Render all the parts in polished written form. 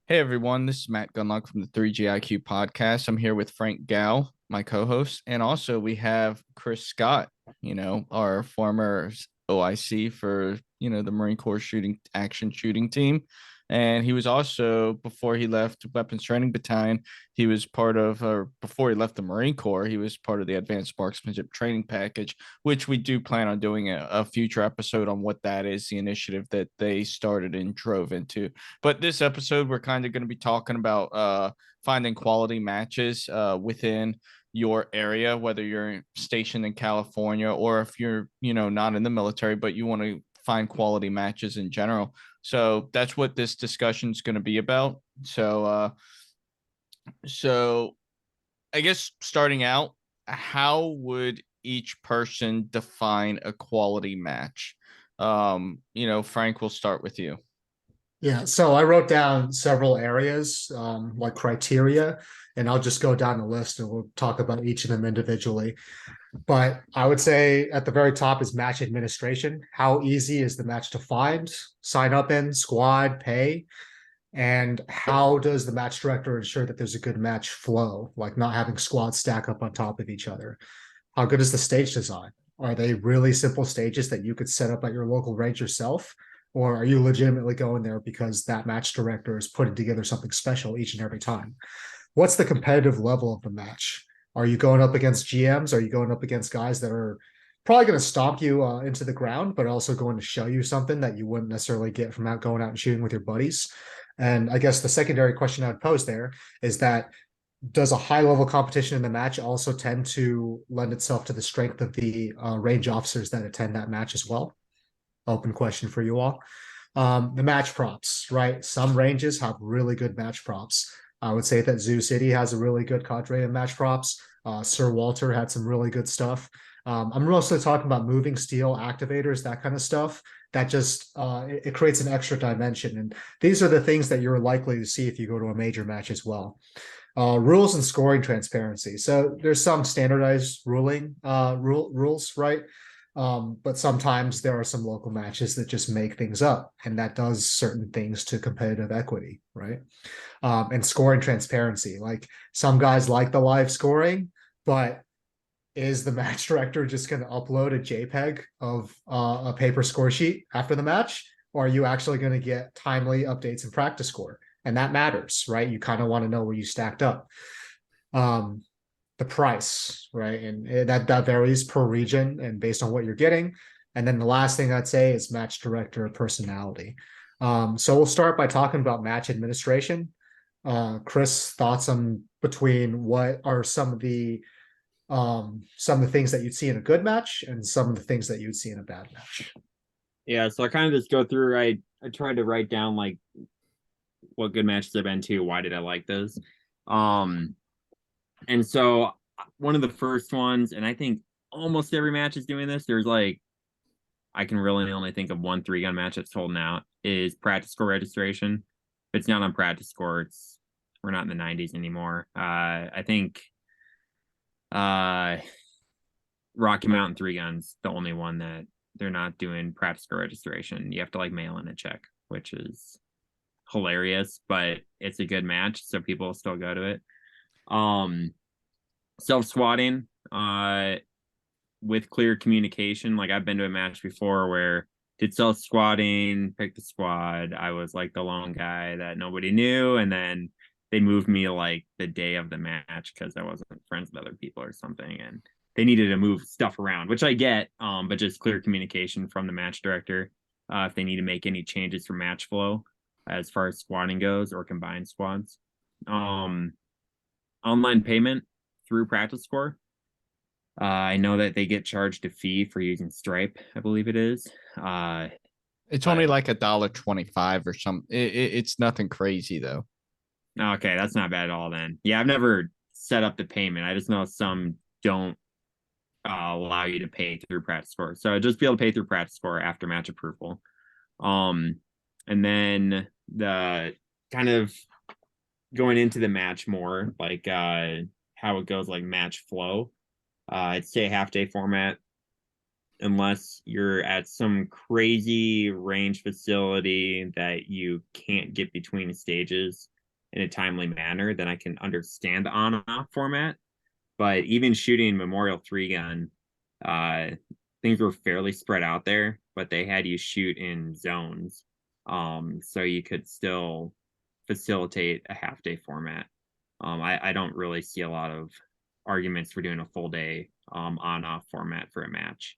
Hey everyone, this is Matt Gunlock from the 3GIQ podcast. I'm here with Frank Gow, my co-host, and also we have Chris Scott, our former OIC for, the Marine Corps shooting team. And he was also, before he left Weapons Training Battalion, he was part of, or before he left the Marine Corps, he was part of the Advanced Marksmanship Training Package, which we do plan on doing a future episode on what that is, the initiative that they started and drove into. But this episode, we're kind of going to be talking about finding quality matches within your area, whether you're stationed in California or if you're, not in the military, but you want to find quality matches in general. So that's what this discussion is going to be about. So I guess starting out, how would each person define a quality match? Frank, we'll start with you. Yeah, so I wrote down several areas, like criteria, and I'll just go down the list and we'll talk about each of them individually. But I would say at the very top is match administration. How easy is the match to find, sign up in, squad, pay? And how does the match director ensure that there's a good match flow, like not having squads stack up on top of each other? How good is the stage design? Are they really simple stages that you could set up at your local range yourself? Or are you legitimately going there because that match director is putting together something special each and every time? What's the competitive level of the match? Are you going up against GMs? Are you going up against guys that are probably going to stomp you into the ground, but also going to show you something that you wouldn't necessarily get from going out and shooting with your buddies? And I guess the secondary question I would pose there is that does a high level competition in the match also tend to lend itself to the strength of the range officers that attend that match as well? Open question for you all. The match props, right? Some ranges have really good match props. I would say that Zoo City has a really good cadre of match props. Sir Walter had some really good stuff. I'm mostly talking about moving steel activators, that kind of stuff. That just it creates an extra dimension, and these are the things that you're likely to see if you go to a major match as well. Rules and scoring transparency. So there's some standardized rules, right? But sometimes there are some local matches that just make things up, and that does certain things to competitive equity, right? And scoring transparency. Like some guys like the live scoring, but is the match director just going to upload a JPEG of a paper score sheet after the match? Or are you actually going to get timely updates in practice score? And that matters, right? You kind of want to know where you stacked up. Um, the price, right? And that varies per region and based on what you're getting. And then the last thing I'd say is match director personality. So we'll start by talking about match administration. Chris, thoughts on between what are some of the things that you'd see in a good match and some of the things that you'd see in a bad match. Yeah, so I kind of just go through. I tried to write down like what good matches I've been to, why did I like those. Um and so one of the first ones, and I think almost every match is doing this. There's like I can really only think of one 3-gun match that's holding out is practice score registration. If it's not on practice score, it's we're not in the 90s anymore. I think Rocky Mountain 3-guns, the only one that they're not doing practice score registration. You have to like mail in a check, which is hilarious, but it's a good match, so people still go to it. Self squatting, with clear communication. Like I've been to a match before where did self squatting, pick the squad. I was like the lone guy that nobody knew, and then they moved me like the day of the match because I wasn't friends with other people or something, and they needed to move stuff around, which I get, but just clear communication from the match director if they need to make any changes for match flow as far as squatting goes or combined squads. Online payment through practice score. I know that they get charged a fee for using Stripe, I believe it is. It's only like $1.25 or something. It's nothing crazy though. Okay, that's not bad at all then. Yeah, I've never set up the payment. I just know some don't allow you to pay through practice score. So just be able to pay through practice score after match approval. And then the kind of going into the match more, like how it goes, like match flow. I'd say half day format, unless you're at some crazy range facility that you can't get between the stages. in a timely manner, then I can understand the on-off format. But even shooting Memorial 3-gun, things were fairly spread out there, but they had you shoot in zones. So you could still facilitate a half-day format. I don't really see a lot of arguments for doing a full day on-off format for a match.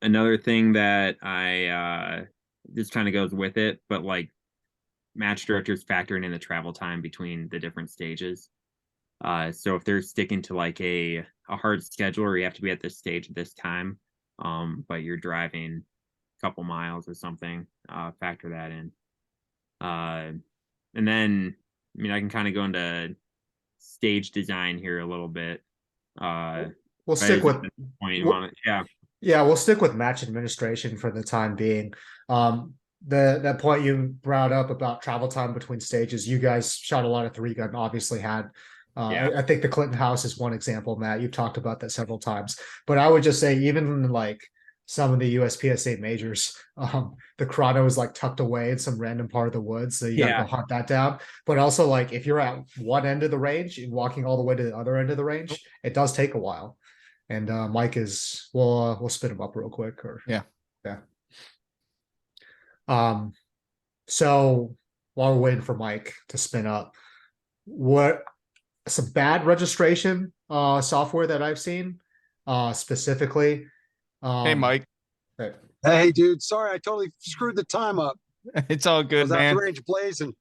Another thing that I this kind of goes with it, but like match directors factoring in the travel time between the different stages. So if they're sticking to like a hard schedule where you have to be at this stage at this time, but you're driving a couple miles or something, factor that in. And then, I mean, I can kind of go into stage design here a little bit. We'll stick with point yeah. Yeah, we'll stick with match administration for the time being. That point you brought up about travel time between stages, you guys shot a lot of 3-gun, obviously had. I think the Clinton House is one example, Matt. You've talked about that several times. But I would just say, even like some of the USPSA majors, the chrono is like tucked away in some random part of the woods, so you gotta go hunt that down. But also, like, if you're at one end of the range and walking all the way to the other end of the range, it does take a while. And Mike is, we'll spin him up real quick. Or yeah. So while we're waiting for Mike to spin up, what some bad registration software that I've seen specifically. Hey, Mike. Hey, dude. Sorry, I totally screwed the time up. It's all good, man. Range blazing.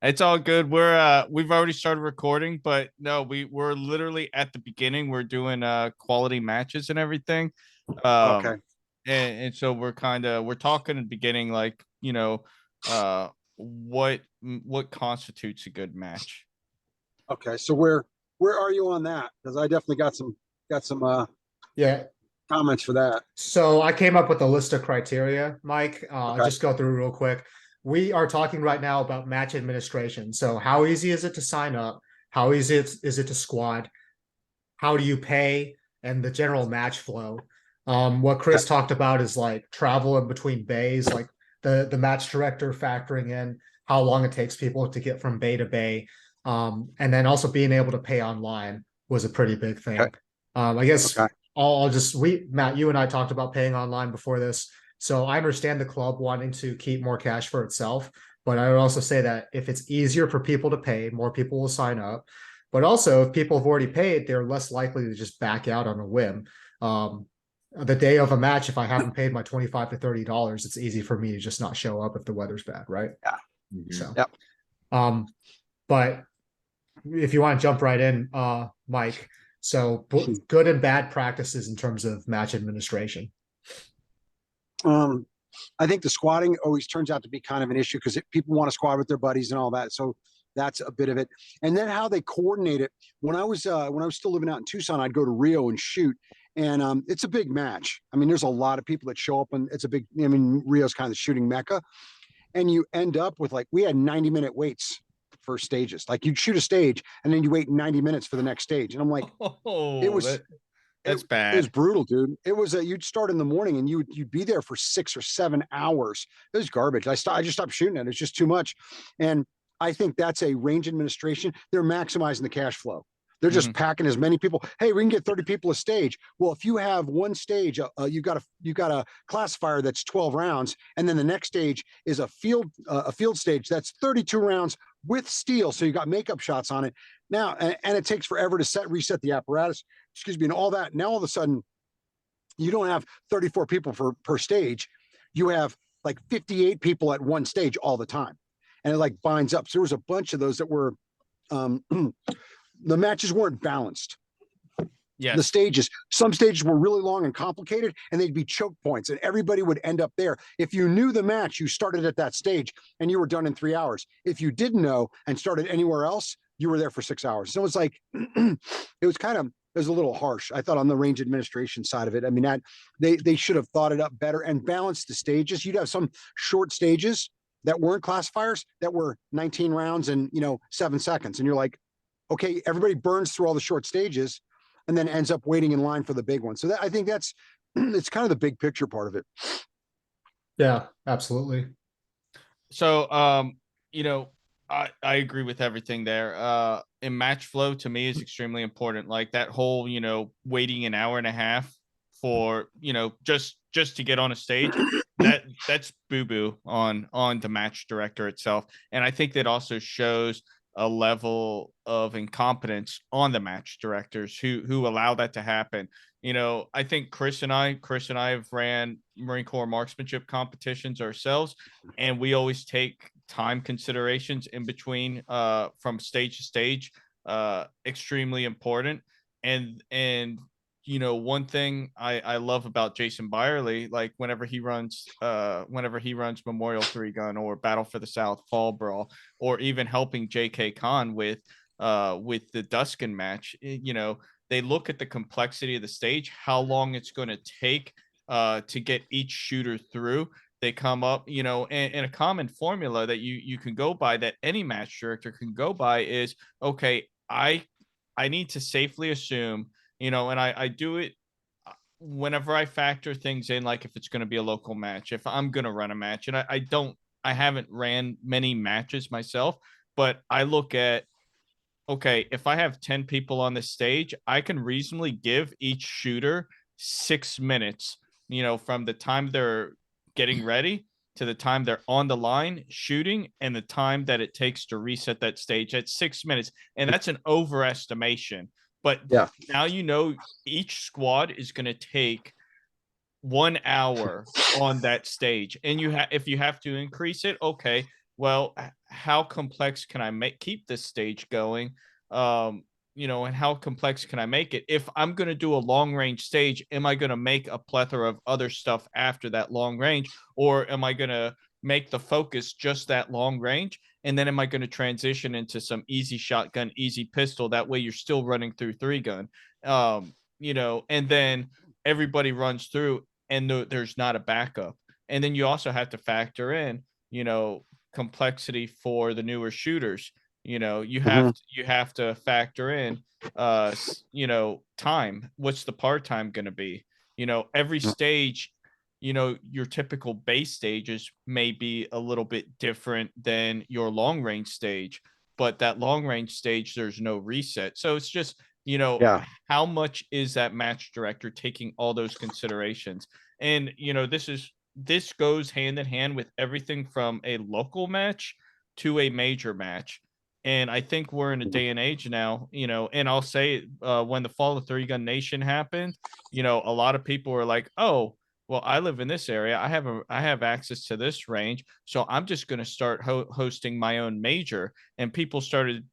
It's all good. We've already started recording, but no, we're literally at the beginning. We're doing quality matches and everything. Okay. And so we're talking at the beginning, like, you know, what constitutes a good match. Okay, so where are you on that? Because I definitely got some comments for that. So I came up with a list of criteria, Mike. I'll just go through real quick. We are talking right now about match administration. So how easy is it to sign up? How easy is it to squad? How do you pay? And the general match flow. What Chris talked about is like travel in between bays, like the match director factoring in how long it takes people to get from bay to bay. And then also being able to pay online was a pretty big thing. I guess Matt, you and I talked about paying online before this. So I understand the club wanting to keep more cash for itself, but I would also say that if it's easier for people to pay, more people will sign up. But also, if people have already paid, they're less likely to just back out on a whim. The day of a match, if I haven't paid my $25 to $30, it's easy for me to just not show up if the weather's bad, right? Yeah. So, but if you want to jump right in, Mike, so good and bad practices in terms of match administration. I think the squatting always turns out to be kind of an issue because people want to squat with their buddies and all that. So that's a bit of it. And then how they coordinate it. When I was still living out in Tucson, I'd go to Rio and shoot. And it's a big match. I mean, there's a lot of people that show up, and it's a big, I mean, Rio's kind of the shooting mecca. And you end up with, like, we had 90-minute waits for stages. Like, you'd shoot a stage and then you wait 90 minutes for the next stage. And I'm like, that's bad. It was brutal, dude. It was you'd start in the morning and you'd be there for 6 or 7 hours. It was garbage. I just stopped shooting it. It's just too much. And I think that's a range administration. They're maximizing the cash flow. They're just packing as many people. Hey, we can get 30 people a stage. Well, if you have one stage, you got a classifier that's 12 rounds, and then the next stage is a field stage that's 32 rounds with steel. So you got makeup shots on it now, and it takes forever to reset the apparatus. Excuse me, and all that. Now all of a sudden, you don't have 34 people per stage. You have like 58 people at one stage all the time, and it like binds up. So there was a bunch of those that were. The matches weren't balanced. Yeah. The stages, some stages were really long and complicated, and they'd be choke points, and everybody would end up there. If you knew the match, you started at that stage and you were done in 3 hours. If you didn't know and started anywhere else, you were there for 6 hours. So it was like, it was a little harsh, I thought, on the range administration side of it. I mean, that they should have thought it up better and balanced the stages. You'd have some short stages that weren't classifiers that were 19 rounds and 7 seconds, and you're like, okay, everybody burns through all the short stages and then ends up waiting in line for the big one. So I think it's kind of the big picture part of it. Yeah, absolutely. So you know, I agree with everything there. And match flow to me is extremely important. Like that whole, waiting an hour and a half for, just to get on a stage, that's boo-boo on the match director itself. And I think that also shows a level of incompetence on the match directors who allow that to happen. I think Chris and I have ran Marine Corps marksmanship competitions ourselves, and we always take time considerations in between from stage to stage extremely important. And one thing I love about Jason Byerly, like whenever he runs Memorial Three Gun or Battle for the South, Fall Brawl, or even helping JK Khan with the Duskin match, they look at the complexity of the stage, how long it's going to take to get each shooter through. They come up, and a common formula that you can go by, that any match director can go by, is okay, I need to safely assume, and I do it whenever I factor things in, like if it's going to be a local match, if I'm going to run a match, and I haven't ran many matches myself, but I look at, okay, if I have 10 people on the stage, I can reasonably give each shooter 6 minutes, from the time they're getting ready to the time they're on the line shooting, and the time that it takes to reset that stage at 6 minutes. And that's an overestimation. But Yeah. now, each squad is going to take 1 hour on that stage. And if you have to increase it, okay, well, how complex can I keep this stage going? And how complex can I make it? If I'm going to do a long range stage, am I going to make a plethora of other stuff after that long range? Or am I going to make the focus just that long range? And then am I going to transition into some easy shotgun, easy pistol? That way you're still running through 3-gun. And then everybody runs through, and there's not a backup. And then you also have to factor in, complexity for the newer shooters. You have to factor in time. What's the part time going to be? Every stage, your typical base stages may be a little bit different than your long range stage, but that long range stage, there's no reset. So it's just, how much is that match director taking all those considerations? And this goes hand in hand with everything from a local match to a major match. And I think we're in a day and age now, and I'll say, when the fall of 3-Gun Nation happened, a lot of people were like, oh, well, I live in this area. I have access to this range, so I'm just going to start hosting my own major. And people started,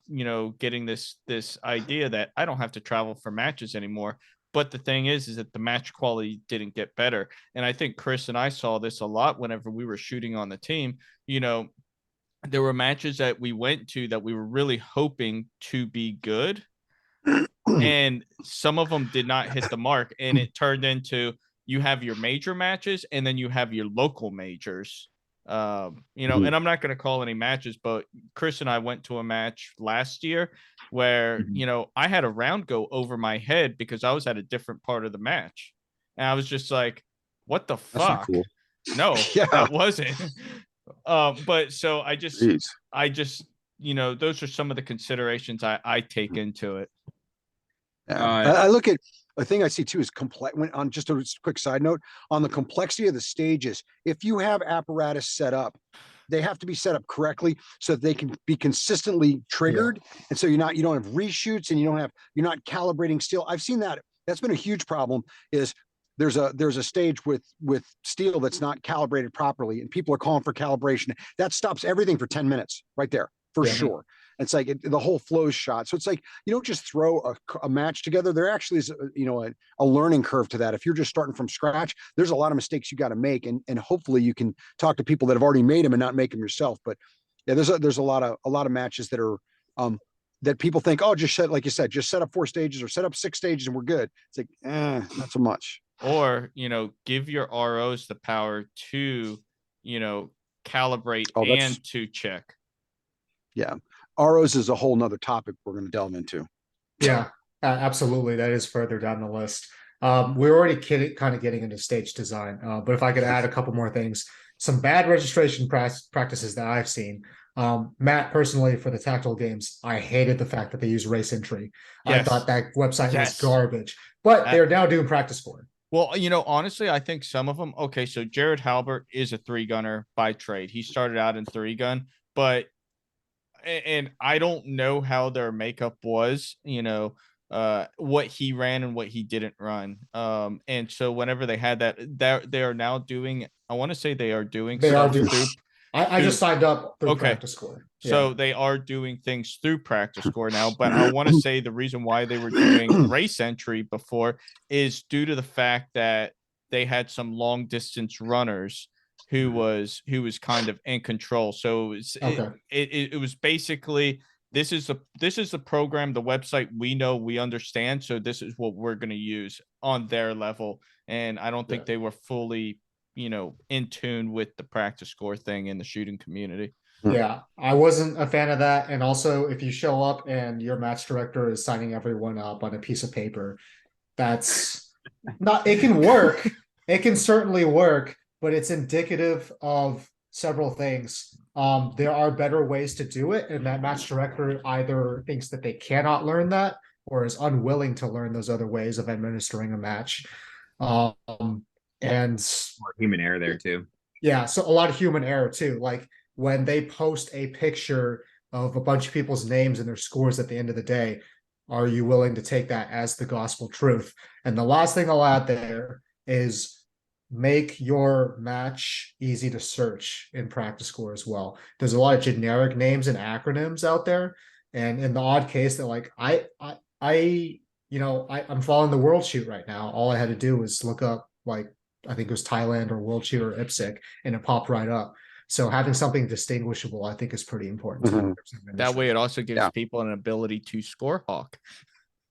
getting this idea that I don't have to travel for matches anymore. But the thing is that the match quality didn't get better. And I think Chris and I saw this a lot whenever we were shooting on the team. There were matches that we went to that we were really hoping to be good, and some of them did not hit the mark, and it turned into, you have your major matches and then you have your local majors. And I'm not going to call any matches, but Chris and I went to a match last year where, I had a round go over my head because I was at a different part of the match. And I was just like, what the fuck? Cool. No, Yeah. that wasn't. But so I just, Jeez. Those are some of the considerations I take into it. Yeah. I look at a thing I see too is complex. On just a quick side note on the complexity of the stages, if you have apparatus set up, they have to be set up correctly so that they can be consistently triggered. Yeah. And so you don't have reshoots, and you're not calibrating steel. I've seen that. That's been a huge problem. Is there's a stage with steel that's not calibrated properly, and people are calling for calibration. That stops everything for 10 minutes right there, for sure. It's like the whole flow is shot. So it's like, you don't just throw a match together. There actually is, a learning curve to that. If you're just starting from scratch, there's a lot of mistakes you got to make. And hopefully you can talk to people that have already made them and not make them yourself. But yeah, there's a lot of matches that are, that people think, oh, like you said, just set up 4 stages or set up 6 stages and we're good. It's like, not so much. Or, give your ROs the power to, calibrate and to check. Yeah. ROs is a whole nother topic we're going to delve into. Yeah, absolutely. That is further down the list. We're already kind of getting into stage design, but if I could add a couple more things, some bad registration practices that I've seen. Matt, personally, for the tactical games, I hated the fact that they use race entry. I Yes. thought that website was Yes. garbage, but Uh, they're now doing practice score. Well, honestly, I think some of them. Okay, so Jared Halbert is a three gunner by trade. He started out in three gun, but and I don't know how their makeup was, what he ran and what he didn't run. And so whenever they had that they are now doing, I want to say they are doing They are stuff doing. through I just signed up through okay. practice score. So they are doing things through practice score now, but I want to say the reason why they were doing race entry before is due to the fact that they had some long distance runners who was kind of in control. So it was basically this is the program, the website we know, we understand. So this is what we're going to use on their level. And I don't think they were fully, in tune with the practice score thing in the shooting community. Yeah, I wasn't a fan of that. And also, if you show up and your match director is signing everyone up on a piece of paper, that's not, it can work. It can certainly work, but it's indicative of several things. There are better ways to do it, and that match director either thinks that they cannot learn that or is unwilling to learn those other ways of administering a match. And More human error there too. yeah, so a lot of human error too. Like when they post a picture of a bunch of people's names and their scores at the end of the day, are you willing to take that as the gospel truth? And the last thing I'll add there is make your match easy to search in practice score as well. There's a lot of generic names and acronyms out there. And in the odd case that like I'm following the World Shoot right now. All I had to do was look up like I think it was Thailand or World Shoot or IPSC, and it popped right up. So having something distinguishable, I think, is pretty important. Mm-hmm. That way, it also gives people an ability to score hawk.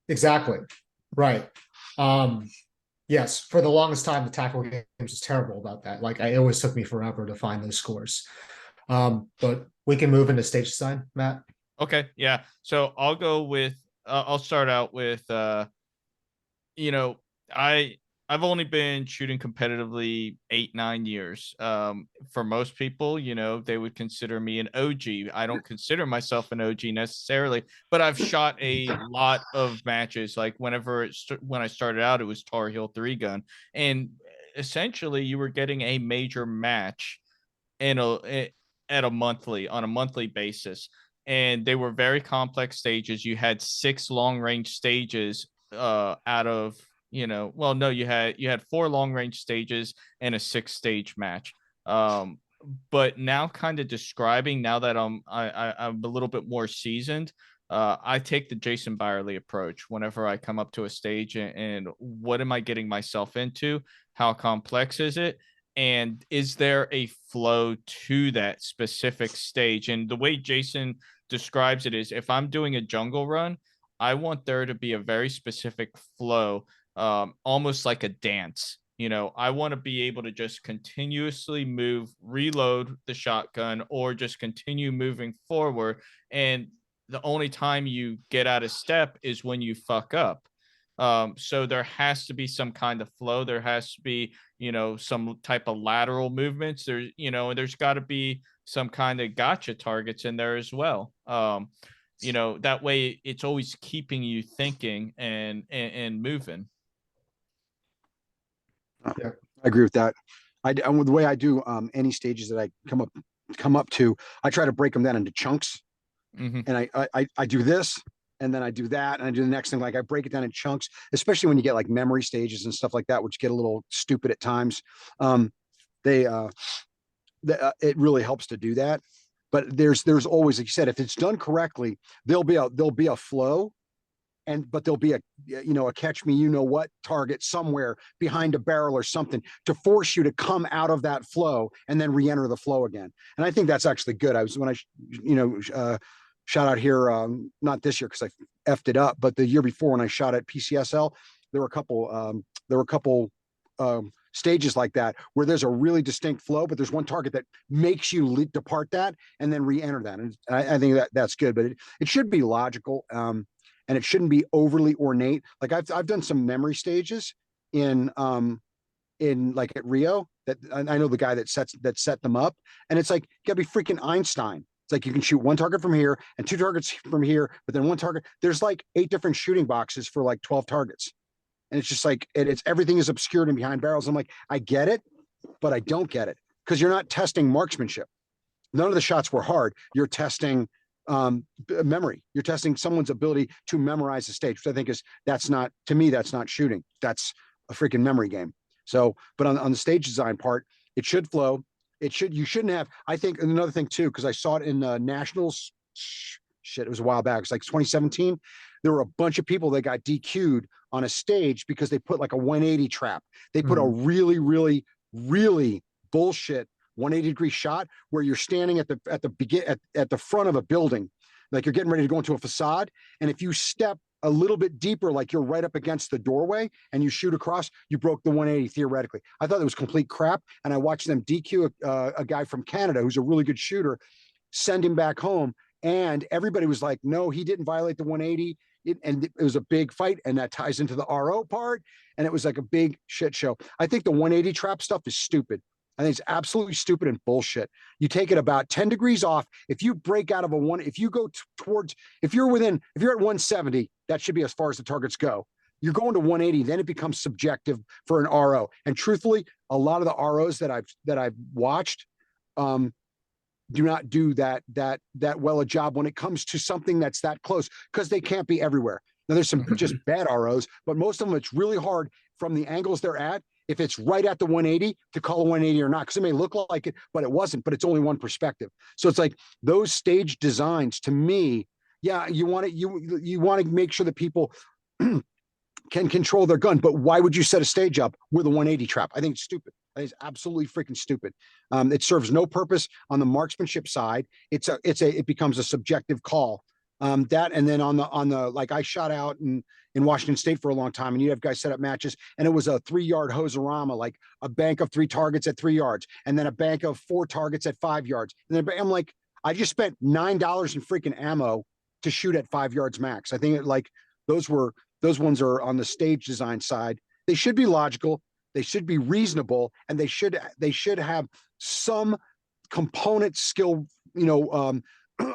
Exactly. Right. Yes, for the longest time, the tackle games was terrible about that. Like, it always took me forever to find those scores. But we can move into stage design, Matt. Okay, yeah. So I'll go with. I'll start out with. I've only been shooting competitively 8-9 years. For most people, they would consider me an OG. I don't consider myself an OG necessarily, but I've shot a lot of matches. Like when I started out, it was Tar Heel 3-gun, and essentially you were getting a major match on a monthly basis, and they were very complex stages. You had 6 long range stages out of no, you had 4 long range stages and a 6-stage match. But now kind of describing, now that I'm a little bit more seasoned, I take the Jason Byerly approach whenever I come up to a stage, and what am I getting myself into? How complex is it? And is there a flow to that specific stage? And the way Jason describes it is, if I'm doing a jungle run, I want there to be a very specific flow, almost like a dance. I want to be able to just continuously move, reload the shotgun, or just continue moving forward. And the only time you get out of step is when you fuck up. So there has to be some kind of flow. There has to be, some type of lateral movements. And there's got to be some kind of gotcha targets in there as well. That way it's always keeping you thinking and moving. Yeah, I agree with that. The way I do any stages that I come up to, I try to break them down into chunks. Mm-hmm. And I do this, and then I do that, and I do the next thing. Like I break it down in chunks, especially when you get like memory stages and stuff like that, which get a little stupid at times. It really helps to do that. But there's always, like you said, if it's done correctly, there'll be a flow, but there'll be a catch me you know what target somewhere behind a barrel or something to force you to come out of that flow and then re-enter the flow again. And I think that's actually good. Shout out here, not this year because I effed it up, but the year before when I shot at PCSL, there were a couple stages like that where there's a really distinct flow, but there's one target that makes you depart that and then re-enter that. And I think that's good, but it should be logical. And it shouldn't be overly ornate. Like I've done some memory stages in like at Rio that I know the guy that set them up, and it's like you gotta be freaking Einstein It's like you can shoot one target from here and 2 targets from here, but then 1 target. There's like 8 different shooting boxes for like 12 targets. And it's just like, it's everything is obscured and behind barrels. I'm like, I get it, but I don't get it, because you're not testing marksmanship. None of the shots were hard. You're testing memory. You're testing someone's ability to memorize the stage, which I think that's not, to me, that's not shooting. That's a freaking memory game. So, but on the stage design part, it should flow. You shouldn't have, I think, another thing too, because I saw it in Nationals, it was a while back. It's like 2017. There were a bunch of people that got DQ'd on a stage because they put like a 180 trap. They put a really, really, really bullshit 180-degree shot where you're standing at the front of a building, like you're getting ready to go into a facade. And if you step a little bit deeper, like you're right up against the doorway and you shoot across, you broke the 180 theoretically. I thought it was complete crap. And I watched them DQ a guy from Canada who's a really good shooter, send him back home. And everybody was like, no, he didn't violate the 180. And it was a big fight. And that ties into the RO part. And it was like a big shit show. I think the 180 trap stuff is stupid. I think it's absolutely stupid and bullshit. You take it about 10 degrees off. If you break out of if you go towards, if you're at 170, that should be as far as the targets go. You're going to 180, then it becomes subjective for an RO. And truthfully, a lot of the ROs that I've watched do not do that well a job when it comes to something that's that close, because they can't be everywhere. Now there's some just bad ROs, but most of them, it's really hard from the angles they're at, if it's right at the 180, to call a 180 or not, because it may look like it, but it wasn't, but it's only one perspective. So it's like those stage designs, to me, yeah, you want to make sure that people can control their gun, but why would you set a stage up with a 180 trap? I think it's stupid. I think it's absolutely freaking stupid. It serves no purpose on the marksmanship side. It becomes a subjective call. That, and then on the like, I shot out in Washington State for a long time, and you have guys set up matches, and it was a 3-yard hoserama, like a bank of 3 targets at 3 yards, and then a bank of 4 targets at 5 yards. And then I'm like, I just spent $9 in freaking ammo to shoot at 5 yards max. I think those ones are on the stage design side. They should be logical. They should be reasonable, and they should have some component skill,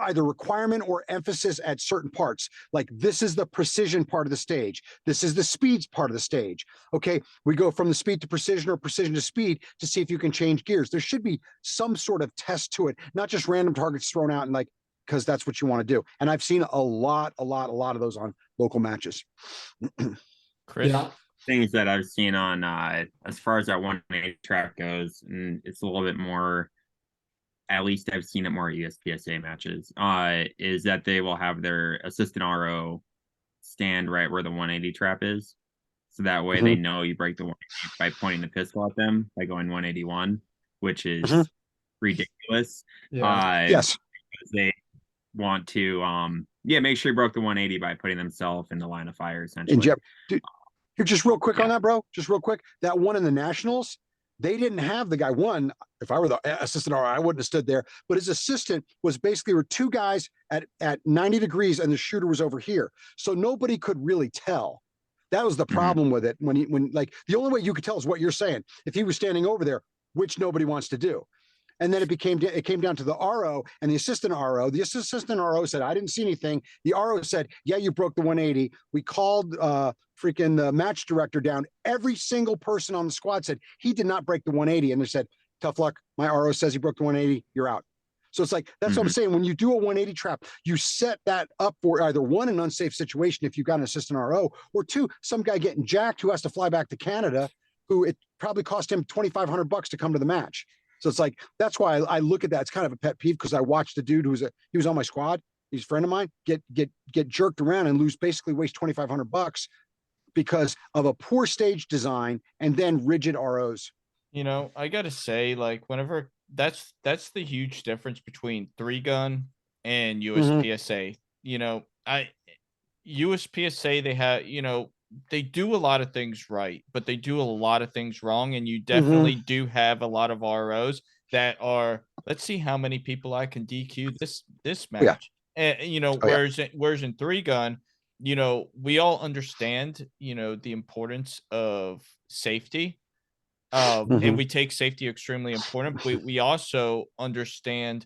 either requirement or emphasis at certain parts. Like, this is the precision part of the stage. This is the speeds part of the stage. Okay, we go from the speed to precision or precision to speed to see if you can change gears. There should be some sort of test to it, not just random targets thrown out and like, because that's what you want to do. And I've seen a lot of those on local matches. Chris? Yeah. Things that I've seen on as far as that 180 track goes, and it's a little bit more, at least I've seen it more at USPSA matches, is that they will have their assistant RO stand right where the 180 trap is. So that way they know you break the 180 by pointing the pistol at them by going 181, which is ridiculous. Yeah. Yes. They want to make sure he broke the 180 by putting themselves in the line of fire, essentially. Dude, here, just real quick on that, bro. Just real quick. That one in the Nationals, they didn't have the guy. One, if I were the assistant RO, I wouldn't have stood there. But his assistant was basically, were 2 guys at 90 degrees, and the shooter was over here. So nobody could really tell. That was the problem with it. When like, the only way you could tell is what you're saying. If he was standing over there, which nobody wants to do. And then it came down to the RO and the assistant RO. The assistant RO said, I didn't see anything. The RO said, yeah, you broke the 180. We called freaking the match director down. Every single person on the squad said he did not break the 180. And they said, tough luck. My RO says he broke the 180. You're out. So it's like, that's what I'm saying. When you do a 180 trap, you set that up for either 1, an unsafe situation if you've got an assistant RO, or 2, some guy getting jacked who has to fly back to Canada, who it probably cost him $2,500 to come to the match. So it's like, that's why I look at that. It's kind of a pet peeve, because I watched a dude he was on my squad. He's a friend of mine, get jerked around and waste $2,500 because of a poor stage design and then rigid ROs. I gotta say, like, whenever that's the huge difference between 3-gun and USPSA. USPSA, they have, they do a lot of things right, but they do a lot of things wrong. And you definitely do have a lot of ROs that are, let's see how many people I can DQ this match. And, whereas in 3-gun, we all understand, the importance of safety. And we take safety extremely important. But we also understand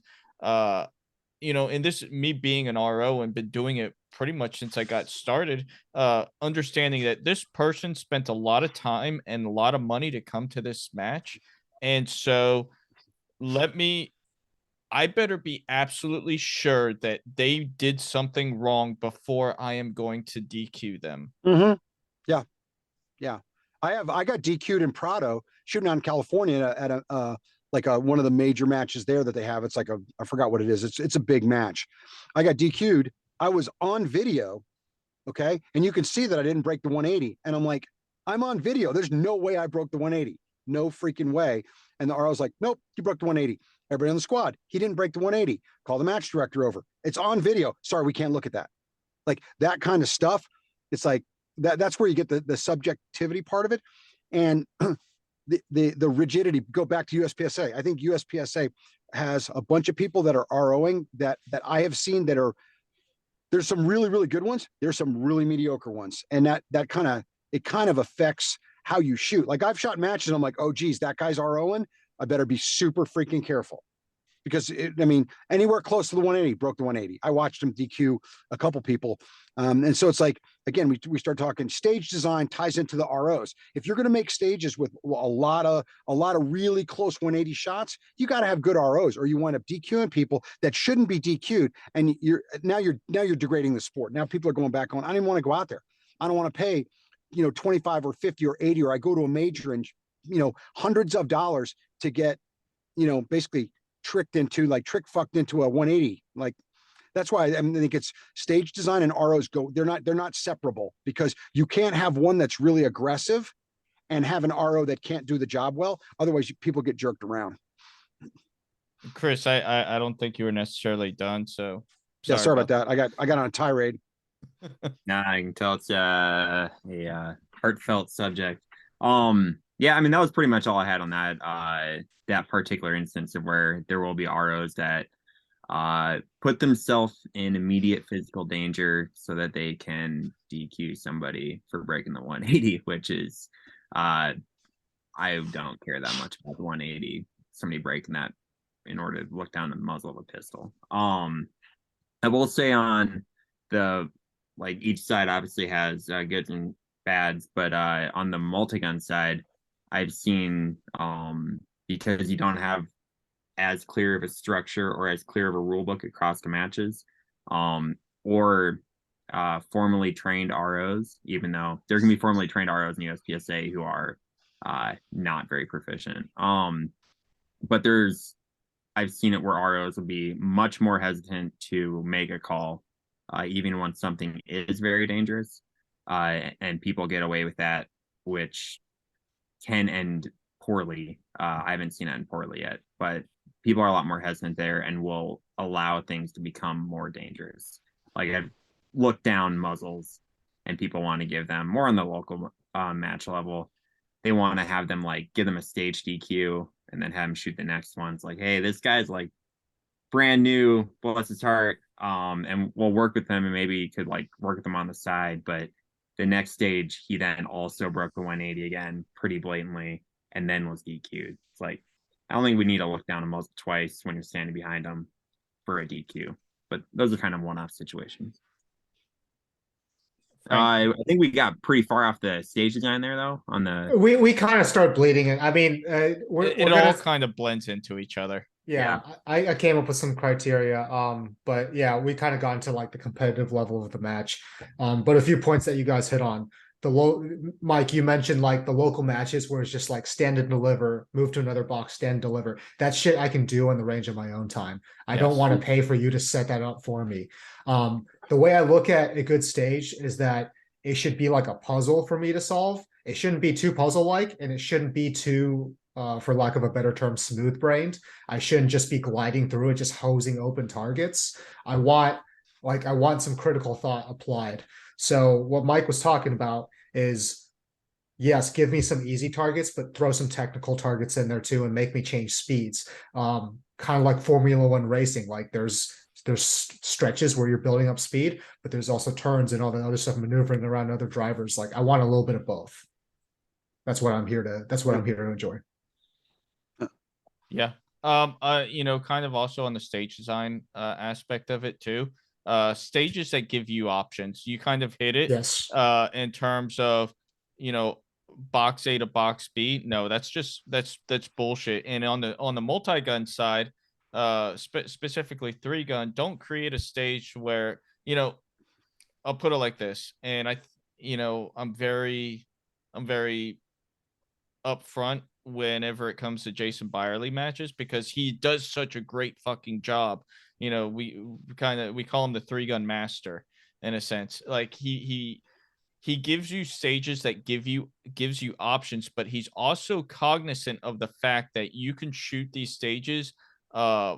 and this me being an RO and been doing it pretty much since I got started, understanding that this person spent a lot of time and a lot of money to come to this match. And so I better be absolutely sure that they did something wrong before I am going to DQ them. Yeah. Yeah. I got DQ'd in Prado shooting out in California at one of the major matches there that they have. It's like I forgot what it is. It's a big match. I got DQ'd. I was on video. Okay. And you can see that I didn't break the 180. And I'm like, I'm on video. There's no way I broke the 180. No freaking way. And the RO was like, nope, you broke the 180. Everybody on the squad, he didn't break the 180. Call the match director over. It's on video. Sorry, we can't look at that. Like that kind of stuff. It's like that's where you get the subjectivity part of it. And the rigidity. Go back to USPSA. I think USPSA has a bunch of people that are ROing that I have seen that are, there's some really, really good ones. There's some really mediocre ones. And that kind of affects how you shoot. Like I've shot matches and I'm like, oh geez, that guy's ROing. I better be super freaking careful. Because anywhere close to the 180 broke the 180. I watched him DQ a couple people. And so it's like, again, we start talking stage design ties into the ROs. If you're going to make stages with a lot of really close 180 shots, you got to have good ROs or you wind up DQing people that shouldn't be DQ'd. And you're degrading the sport. Now people are going back on, I didn't want to go out there. I don't want to pay, 25 or 50 or 80, or I go to a major and, hundreds of dollars to get, basically trick fucked into a 180. Like that's why I think it's stage design and ROs they're not separable, because you can't have one that's really aggressive and have an RO that can't do the job well. Otherwise people get jerked around. Chris, I don't think you were necessarily done. So sorry about that. I got on a tirade. Nah, I can tell it's a heartfelt subject. Yeah, that was pretty much all I had on that particular instance of where there will be ROs that put themselves in immediate physical danger so that they can DQ somebody for breaking the 180, which is I don't care that much about the 180, somebody breaking that in order to look down the muzzle of a pistol. I will say on the, like, each side obviously has goods and bads, but on the multi-gun side, I've seen because you don't have as clear of a structure or as clear of a rule book across the matches, or formally trained ROs, even though there can be formally trained ROs in USPSA who are not very proficient. But I've seen it where ROs will be much more hesitant to make a call, even when something is very dangerous, and people get away with that, which can end poorly. I haven't seen it end poorly yet, but people are a lot more hesitant there and will allow things to become more dangerous. Like I've looked down muzzles and people want to give them more on the local match level. They want to have them give them a stage DQ and then have them shoot the next one. It's like, hey, this guy's brand new, bless his heart. And we'll work with them and maybe you could work with them on the side. But the next stage, he then also broke the 180 again pretty blatantly and then was DQ'd. It's like, I don't think we need to look down a muzzle twice when you're standing behind them for a DQ. But those are kind of one-off situations. I think we got pretty far off the stage design there, though. On the we kind of start bleeding it. It all kind of blends into each other. Yeah, I came up with some criteria. But yeah, we kind of got into the competitive level of the match. But a few points that you guys hit on. Mike, you mentioned the local matches where it's just stand and deliver, move to another box, stand and deliver. That shit I can do on the range of my own time. I don't want to pay for you to set that up for me. The way I look at a good stage is that it should be like a puzzle for me to solve. It shouldn't be too puzzle-like, and it shouldn't be too, for lack of a better term, smooth-brained. I shouldn't just be gliding through it, just hosing open targets. I want some critical thought applied. So what Mike was talking about is, yes, give me some easy targets, but throw some technical targets in there too and make me change speeds. Kind of like Formula One racing. There's stretches where you're building up speed, but there's also turns and all the other stuff, maneuvering around other drivers. I want a little bit of both. That's what I'm here to enjoy. Yeah. Kind of also on the stage design aspect of it too. Stages that give you options. You kind of hit it Yes. in terms of, you know, box A to box B. No, that's bullshit. And on the multi-gun side, specifically 3-gun, don't create a stage where, I'll put it like this. And I'm very upfront whenever it comes to Jason Byerly matches because he does such a great fucking job. We call him the 3-gun master in a sense. Like he gives you stages that gives you options, but he's also cognizant of the fact that you can shoot these stages uh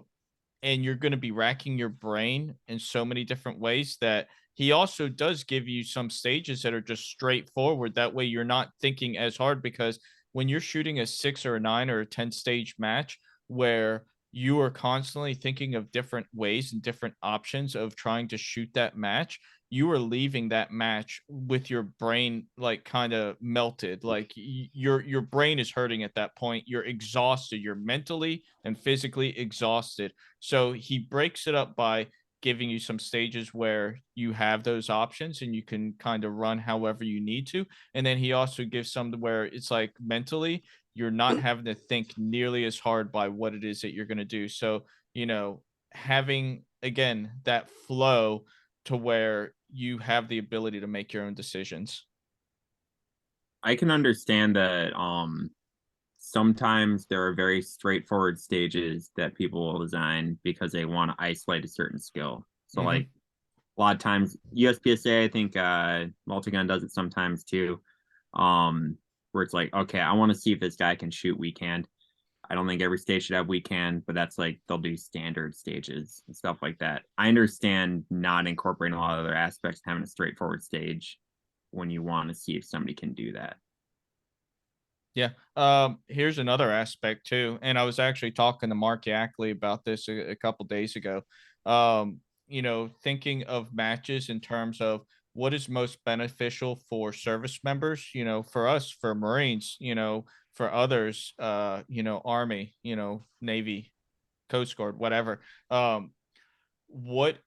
and you're going to be racking your brain in so many different ways that he also does give you some stages that are just straightforward. That way, you're not thinking as hard because when you're shooting a 6 or a 9 or a 10 stage match where you are constantly thinking of different ways and different options of trying to shoot that match, you are leaving that match with your brain like kind of melted. Like your brain is hurting at that point. You're exhausted. You're mentally and physically exhausted. So he breaks it up by giving you some stages where you have those options and you can kind of run however you need to. And then he also gives some where it's like mentally you're not having to think nearly as hard by what it is that you're going to do. So, having again that flow to where you have the ability to make your own decisions. I can understand that sometimes there are very straightforward stages that people will design because they want to isolate a certain skill. So like a lot of times USPSA, I think Multigun does it sometimes too. Where it's like, okay, I want to see if this guy can shoot weak hand. I don't think every stage should have weak hand, but that's like they'll do standard stages and stuff like that. I understand not incorporating a lot of other aspects, having a straightforward stage when you want to see if somebody can do that. Yeah. Here's another aspect too, and I was actually talking to Mark Yackley about this a couple days ago. Thinking of matches in terms of what is most beneficial for service members, for us, for Marines, for others, Army, Navy, Coast Guard, whatever. What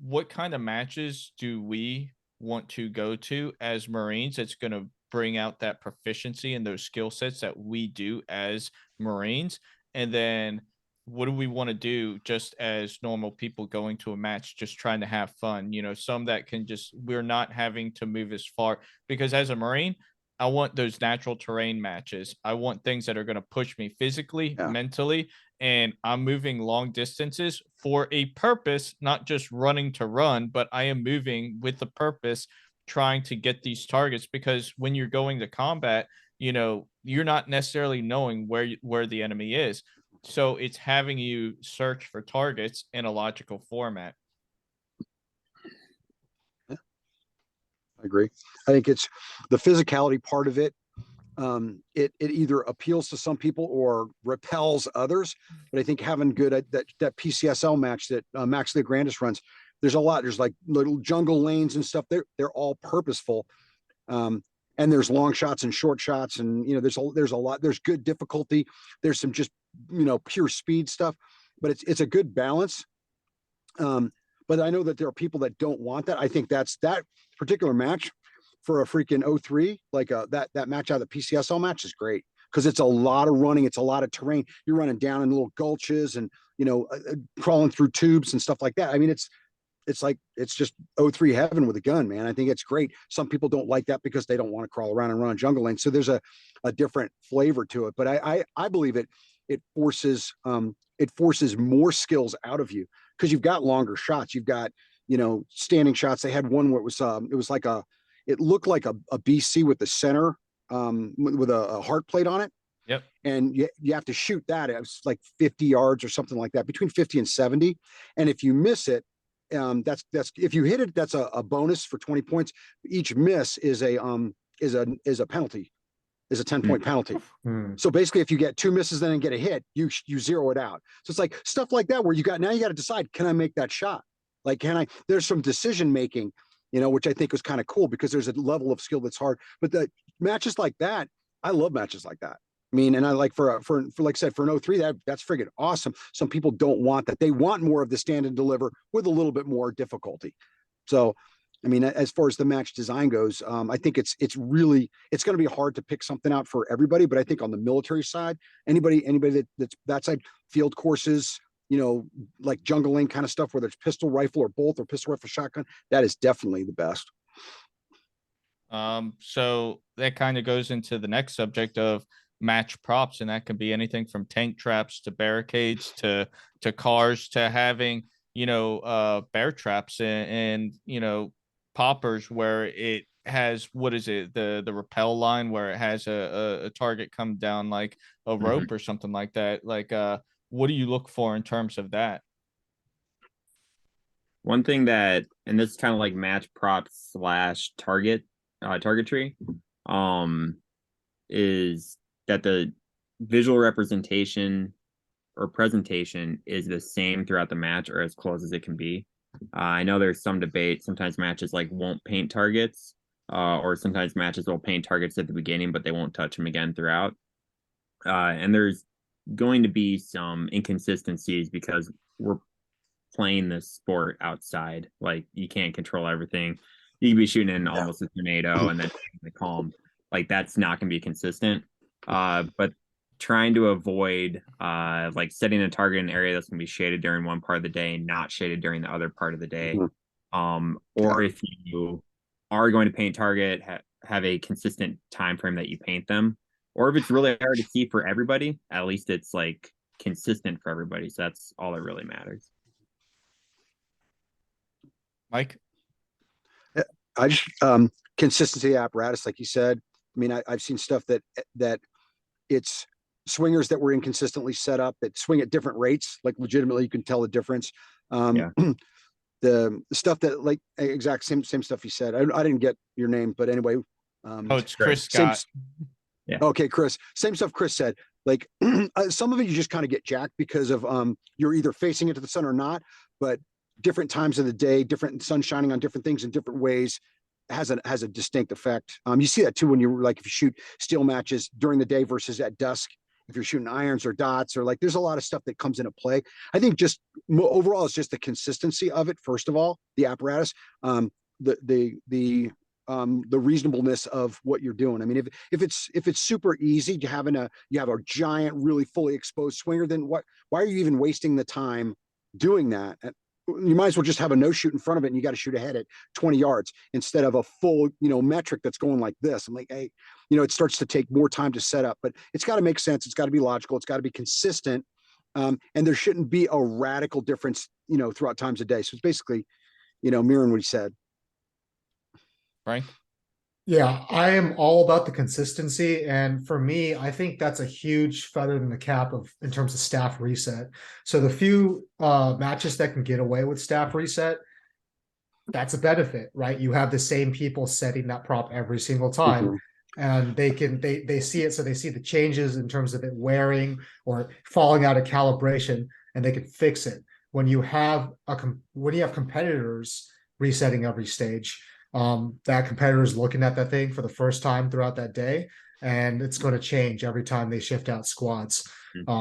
what kind of matches do we want to go to as Marines that's going to bring out that proficiency and those skill sets that we do as Marines? And then what do we want to do just as normal people going to a match, just trying to have fun? Some that can we're not having to move as far because as a Marine, I want those natural terrain matches. I want things that are going to push me physically, mentally, and I'm moving long distances for a purpose, not just running to run, but I am moving with a purpose, trying to get these targets because when you're going to combat, you're not necessarily knowing where the enemy is. So it's having you search for targets in a logical format. I agree. I think it's the physicality part of it. It either appeals to some people or repels others. But I think having good at that PCSL match that Max Leograndis runs, there's a lot. There's like little jungle lanes and stuff. They're all purposeful. And there's long shots and short shots, and there's a lot. There's good difficulty. There's some just pure speed stuff, but it's a good balance. But I know that there are people that don't want that. I think that particular match for a freaking 03, like that match out of the PCSL match is great because it's a lot of running, it's a lot of terrain. You're running down in little gulches and crawling through tubes and stuff like that. I mean, it's just 03 heaven with a gun, man. I think it's great. Some people don't like that because they don't want to crawl around and run on jungle lanes. So there's a different flavor to it. But I believe it forces more skills out of you because you've got longer shots. You've got standing shots. They had one where it looked like a BC with the center with a heart plate on it. Yep. And you have to shoot that. It was like 50 yards or something like that, between 50 and 70. And if you miss it, that's if you hit it, that's a bonus for 20 points. Each miss is a penalty, is a 10-point penalty. So basically, if you get 2 misses then and get a hit, you zero it out. So it's like stuff like that where you got to decide, can I make that shot? Like, there's some decision making, which I think was kind of cool because there's a level of skill that's hard. But the matches like that, I love matches like that. I mean, and I like for like I said, for an 03, that's friggin' awesome. Some people don't want that. They want more of the stand and deliver with a little bit more difficulty. So, I mean, as far as the match design goes, I think it's going to be hard to pick something out for everybody. But I think on the military side, anybody that's that side, field courses, like jungle lane kind of stuff, whether it's pistol rifle or both, or pistol rifle shotgun, that is definitely the best. So that kind of goes into the next subject of match props, and that could be anything from tank traps to barricades to cars to having bear traps and poppers where it has, what is it, the rappel line where it has a target come down like a rope or something like that. Like what do you look for in terms of that? One thing that, and this is kind of like match props / targetry, is that the visual representation or presentation is the same throughout the match or as close as it can be. I know there's some debate. Sometimes matches like won't paint targets, or sometimes matches will paint targets at the beginning, but they won't touch them again throughout. And there's going to be some inconsistencies because we're playing this sport outside. Like, you can't control everything. You can be shooting in almost a tornado and then the calm. Like, that's not going to be consistent. But trying to avoid like setting a target in an area that's going to be shaded during one part of the day and not shaded during the other part of the day. Or if you are going to paint target, have a consistent time frame that you paint them. Or if it's really hard to see for everybody, at least it's like consistent for everybody. So that's all that really matters. Mike? I just consistency apparatus, like you said. I mean, I've seen stuff that it's swingers that were inconsistently set up that swing at different rates. Like, legitimately, you can tell the difference. The stuff that, like, exact same stuff you said. I didn't get your name, but anyway. It's Chris Scott. Yeah. Okay, Chris. Same stuff Chris said. Like, some of it you just kind of get jacked because of you're either facing into the sun or not, but different times of the day, different sun shining on different things in different ways has a distinct effect. You see that too when you're like, if you shoot steel matches during the day versus at dusk, if you're shooting irons or dots, or like, there's a lot of stuff that comes into play. I think just overall, it's just the consistency of it. First of all, the apparatus, the reasonableness of what you're doing. I mean, if it's super easy to you have a giant, really fully exposed swinger, then why are you even wasting the time doing that? You might as well just have a no shoot in front of it, and you got to shoot ahead at 20 yards instead of a full, metric that's going like this. I'm like, hey, it starts to take more time to set up, but it's got to make sense. It's got to be logical. It's got to be consistent. And there shouldn't be a radical difference, throughout times of day. So it's basically, mirroring what he said. Right. Yeah, I am all about the consistency. And for me, I think that's a huge feather in the cap in terms of staff reset. So the few matches that can get away with staff reset, that's a benefit, right? You have the same people setting that prop every single time. And they see it. So they see the changes in terms of it wearing or falling out of calibration, and they can fix it. When you have competitors resetting every stage, that competitor is looking at that thing for the first time throughout that day, and it's going to change every time they shift out squads.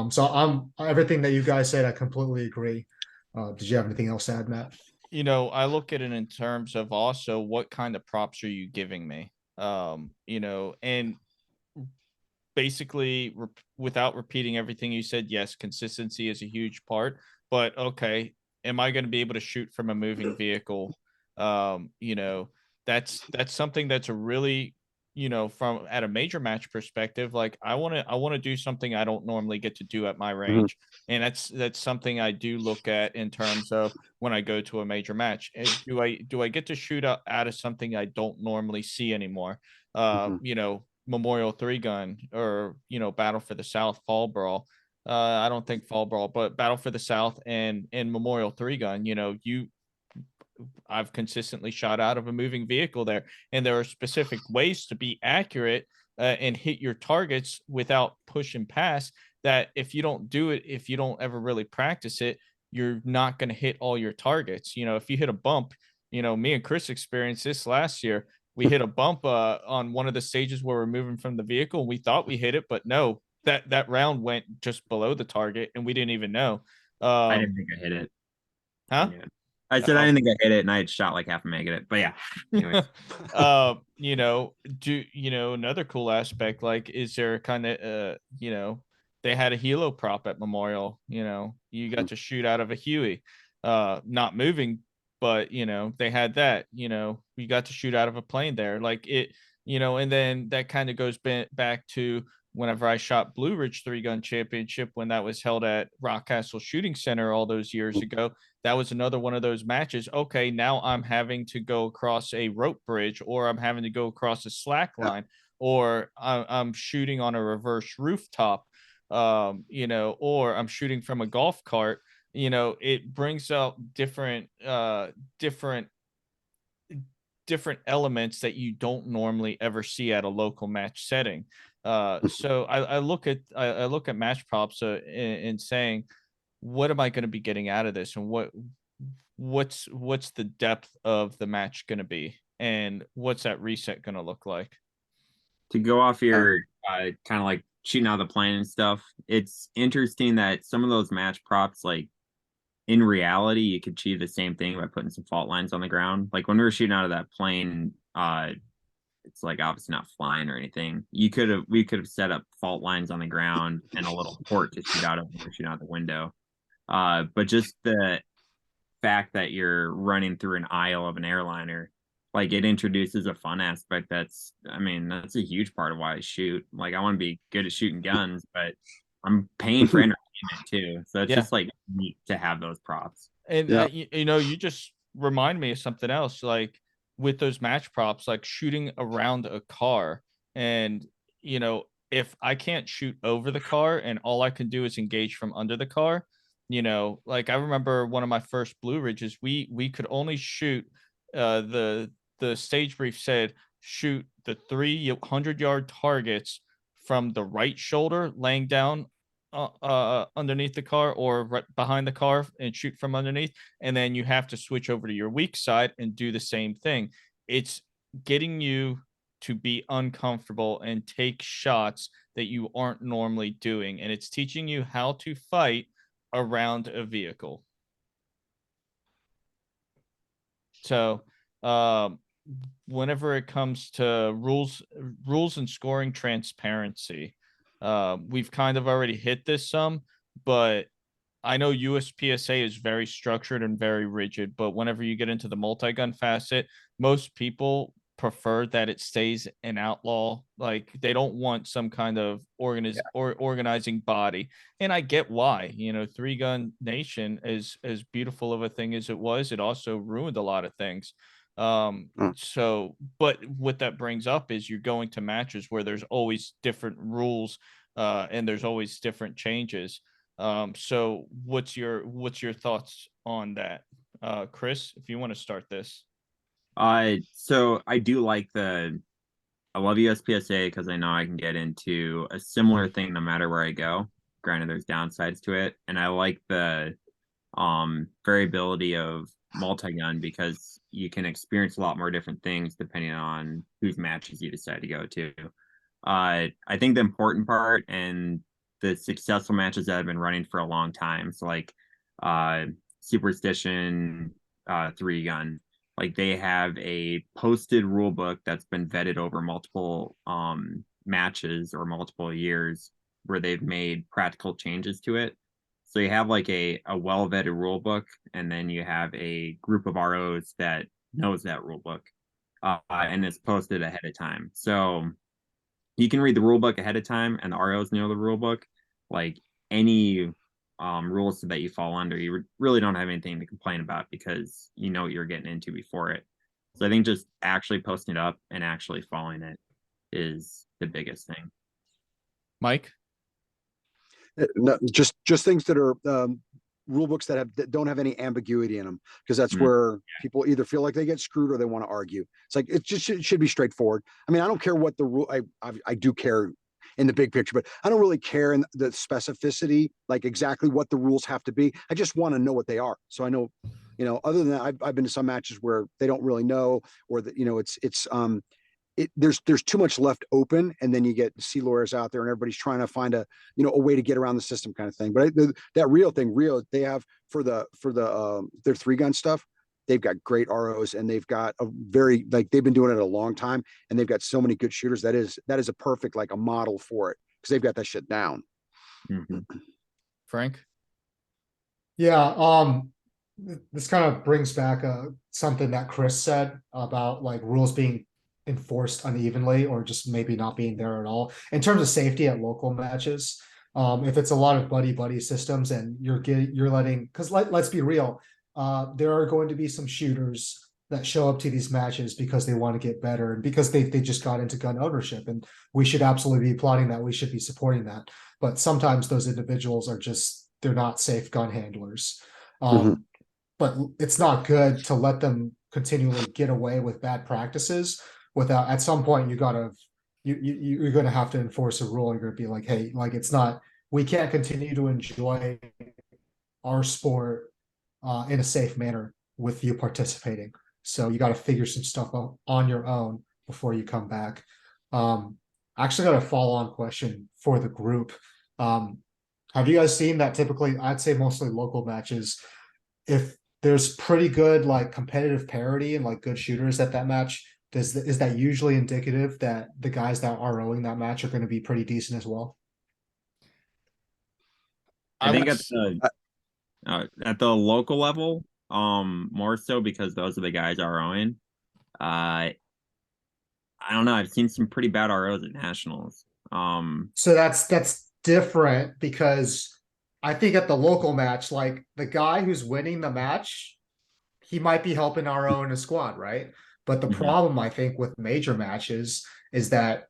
So everything that you guys said, I completely agree. Did you have anything else to add, Matt? I look at it in terms of also what kind of props are you giving me? And basically, without repeating everything you said, yes, consistency is a huge part, but okay, am I going to be able to shoot from a moving vehicle? That's something that's a really, from at a major match perspective, like I want to do something I don't normally get to do at my range. And that's something I do look at in terms of when I go to a major match. Do I get to shoot out of something I don't normally see anymore? Memorial 3-gun or, Battle for the South, Fall Brawl. I don't think Fall Brawl, but Battle for the South and Memorial 3-gun, I've consistently shot out of a moving vehicle there. And there are specific ways to be accurate and hit your targets without pushing past that. If you don't do it, if you don't ever really practice it, you're not going to hit all your targets. If you hit a bump, me and Chris experienced this last year. We hit a bump on one of the stages where we're moving from the vehicle. We thought we hit it, but no, that round went just below the target, and we didn't even know. I didn't think I hit it. Huh? I said I didn't think I hit it, and I had shot like half a meg at it. But yeah, anyways. Another cool aspect, like, is there kind of they had a helo prop at Memorial. You got to shoot out of a Huey, not moving, but they had that. You got to shoot out of a plane there, like it. And then that kind of goes back to whenever I shot Blue Ridge 3-gun championship, when that was held at Rockcastle Shooting Center all those years ago. That was another one of those matches. Okay, now I'm having to go across a rope bridge, or I'm having to go across a slack line, or I'm shooting on a reverse rooftop, or I'm shooting from a golf cart. It brings out different elements that you don't normally ever see at a local match setting. So I look at match props and saying, what am I going to be getting out of this, and what's the depth of the match going to be, and what's that reset going to look like? To go off your kind of like shooting out of the plane and stuff, it's interesting that some of those match props, like, in reality, you could achieve the same thing by putting some fault lines on the ground. Like when we were shooting out of that plane, it's like obviously not flying or anything. We could have set up fault lines on the ground and a little port to shoot out of when we're shooting out the window. But just the fact that you're running through an aisle of an airliner, like, it introduces a fun aspect. That's a huge part of why I shoot. Like, I want to be good at shooting guns, but I'm paying for entertainment too. So it's just like neat to have those props. And you just remind me of something else, like with those match props, like shooting around a car. And if I can't shoot over the car and all I can do is engage from under the car, like I remember one of my first Blue Ridges, we could only shoot, the stage brief said shoot the 300-yard targets from the right shoulder laying down underneath the car, or right behind the car, and shoot from underneath. And then you have to switch over to your weak side and do the same thing. It's getting you to be uncomfortable and take shots that you aren't normally doing, and it's teaching you how to fight around a vehicle. So whenever it comes to rules and scoring transparency, we've kind of already hit this some, but I know USPSA is very structured and very rigid, but whenever you get into the multi-gun facet, most people prefer that it stays an outlaw. Like, they don't want some kind of organizing body. And I get why. 3-gun nation, as beautiful of a thing as it was, it also ruined a lot of things. So, but what that brings up is you're going to matches where there's always different rules, and there's always different changes. So what's your thoughts on that? Chris, if you want to start this. So I do like I love USPSA because I know I can get into a similar thing no matter where I go. Granted, there's downsides to it. And I like the variability of multi-gun because you can experience a lot more different things depending on whose matches you decide to go to. I think the important part and the successful matches that have been running for a long time, so like Superstition 3-gun, like they have a posted rule book that's been vetted over multiple matches or multiple years where they've made practical changes to it. So you have like a well-vetted rule book, and then you have a group of ROs that knows that rule book, and it's posted ahead of time. So you can read the rule book ahead of time, and the ROs know the rule book. Like any rules that you fall under, you really don't have anything to complain about because you know what you're getting into before it. So I think just actually posting it up and actually following it is the biggest thing. Mike? No, just things that are rule books that don't have any ambiguity in them, because that's where people either feel like they get screwed or they want to argue. It's like it just should be straightforward. I mean, I don't care what the rule. I do care in the big picture, but I don't really care in the specificity, like exactly what the rules have to be. I just want to know what they are, so I know. Other than that, I've been to some matches where they don't really know, or that it's there's too much left open, and then you get sea lawyers out there, and everybody's trying to find a way to get around the system kind of thing. But that Rio they have for their 3-gun stuff. They've got great ROs, and they've got a very they've been doing it a long time, and they've got so many good shooters. That is a perfect a model for it, because they've got that shit down. Mm-hmm. Frank? Yeah, this kind of brings back something that Chris said about rules being enforced unevenly or just maybe not being there at all. In terms of safety at local matches, if it's a lot of buddy systems and you're letting, because let's be real, there are going to be some shooters that show up to these matches because they want to get better and because they just got into gun ownership, and we should absolutely be applauding that. We should be supporting that. But sometimes those individuals are just, they're not safe gun handlers. But it's not good to let them continually get away with bad practices without, at some point you're going to have to enforce a rule. You're going to be like, hey, it's not, we can't continue to enjoy our sport in a safe manner with you participating. So you got to figure some stuff out on your own before you come back. I actually got a follow-on question for the group. Have you guys seen that typically, I'd say mostly local matches, if there's pretty good competitive parity and good shooters at that match, is that usually indicative that the guys that are rowing that match are going to be pretty decent as well? I think at the local level, more so, because those are the guys ROing. I don't know. I've seen some pretty bad ROs at nationals. So that's different, because I think at the local match, the guy who's winning the match, he might be helping RO in a squad, right? But the problem, I think, with major matches is that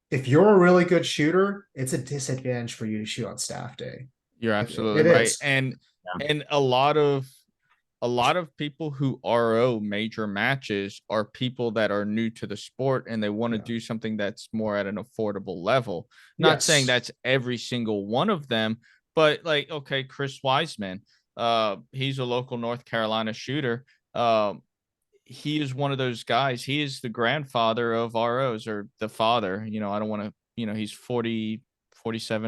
if you're a really good shooter, it's a disadvantage for you to shoot on staff day. You're absolutely It right. is. And a lot of people who RO major matches are people that are new to the sport, and they want to do something that's more at an affordable level. Not saying that's every single one of them, but okay, Chris Wiseman, he's a local North Carolina shooter. He is one of those guys. He is the grandfather of ROs, or the father. I don't want to, he's 47,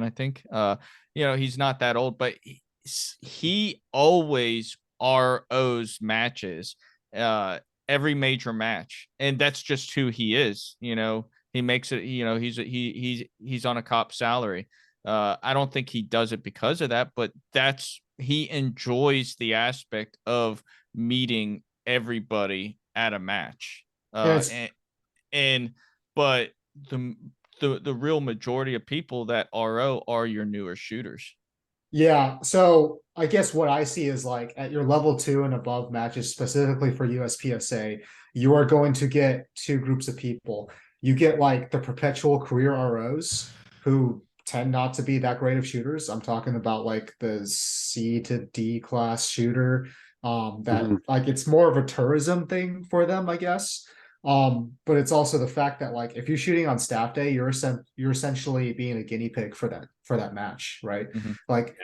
I think. He's not that old, but he always ROs matches, every major match, and that's just who he is. He makes it. He's on a cop salary. I don't think he does it because of that, but he enjoys the aspect of meeting everybody at a match. But the real majority of people that RO are your newer shooters. Yeah, so I guess what I see is at your level 2 and above matches, specifically for USPSA, you are going to get two groups of people. You get the perpetual career ROs who tend not to be that great of shooters. I'm talking about the C to D class shooter. That it's more of a tourism thing for them, I guess. But it's also the fact that if you're shooting on staff day, you're essentially being a guinea pig for that match, right?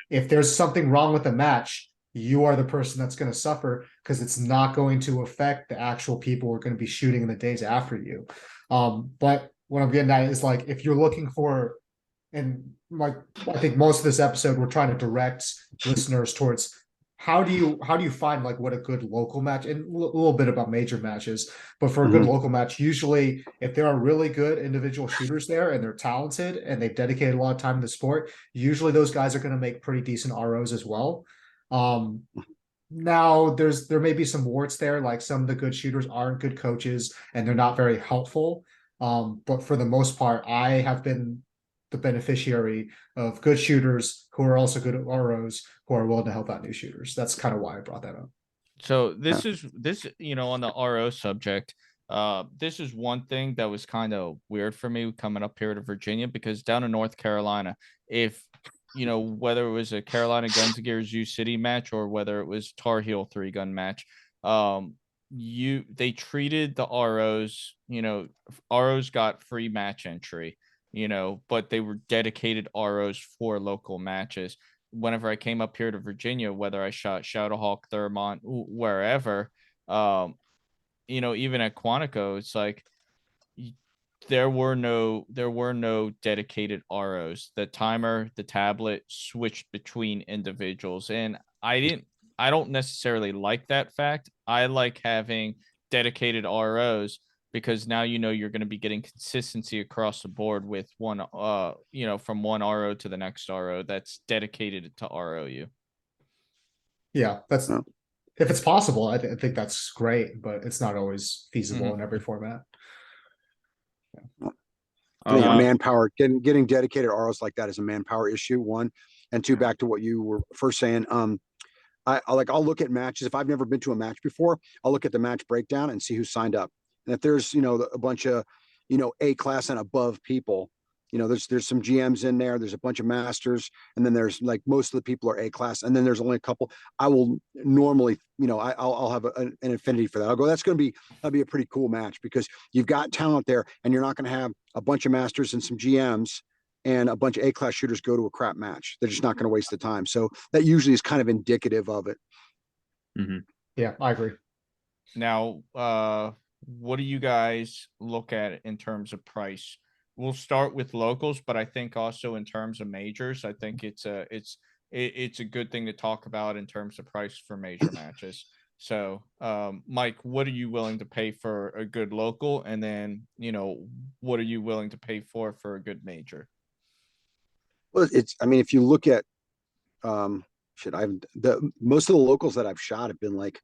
If there's something wrong with the match, you are the person that's going to suffer, because it's not going to affect the actual people who are going to be shooting in the days after you. But what I'm getting at is if you're looking for, and I think most of this episode we're trying to direct listeners towards, how do you find what a good local match, and a little bit about major matches, but for a good local match, usually if there are really good individual shooters there and they're talented and they've dedicated a lot of time to the sport, usually those guys are going to make pretty decent ROs as well. Now there may be some warts there, some of the good shooters aren't good coaches and they're not very helpful. But for the most part, I have been the beneficiary of good shooters who are also good at ROs, who are willing to help out new shooters. That's kind of why I brought that up. So this on the RO subject, this is one thing that was kind of weird for me coming up here to Virginia, because down in North Carolina, if whether it was a Carolina Guns and Gear Zoo City match or whether it was Tar Heel 3-gun match, they treated the ROs, ROs got free match entry, but they were dedicated ROs for local matches. Whenever I came up here to Virginia, whether I shot Shadowhawk, Thermont, wherever, even at Quantico, it's there were no dedicated ROs. The timer, the tablet switched between individuals, and I don't necessarily like that fact. I like having dedicated ROs because now you're going to be getting consistency across the board with one from one RO to the next RO that's dedicated to ROU. Yeah, that's Oh. if it's possible, I think that's great, but it's not always feasible in every format. I think manpower, getting dedicated ROs like that is a manpower issue, one. And two, back to what you were first saying. I'll look at matches. If I've never been to a match before, I'll look at the match breakdown and see who signed up. And if there's, a bunch of, A class and above people, there's some GMs in there, there's a bunch of masters, and then there's like most of the people are A class, and then there's only a couple. I will normally, I'll have an affinity for that. I'll go, that'll be a pretty cool match because you've got talent there, and you're not going to have a bunch of masters and some GMs and a bunch of A class shooters go to a crap match. They're just not going to waste the time. So that usually is kind of indicative of it. Mm-hmm. Yeah, I agree. Now, what do you guys look at in terms of price? We'll start with locals, but I think also in terms of majors, I think it's a good thing to talk about in terms of price for major matches. So, Mike, what are you willing to pay for a good local? And then, what are you willing to pay for a good major? Well, if you look at, most of the locals that I've shot have been like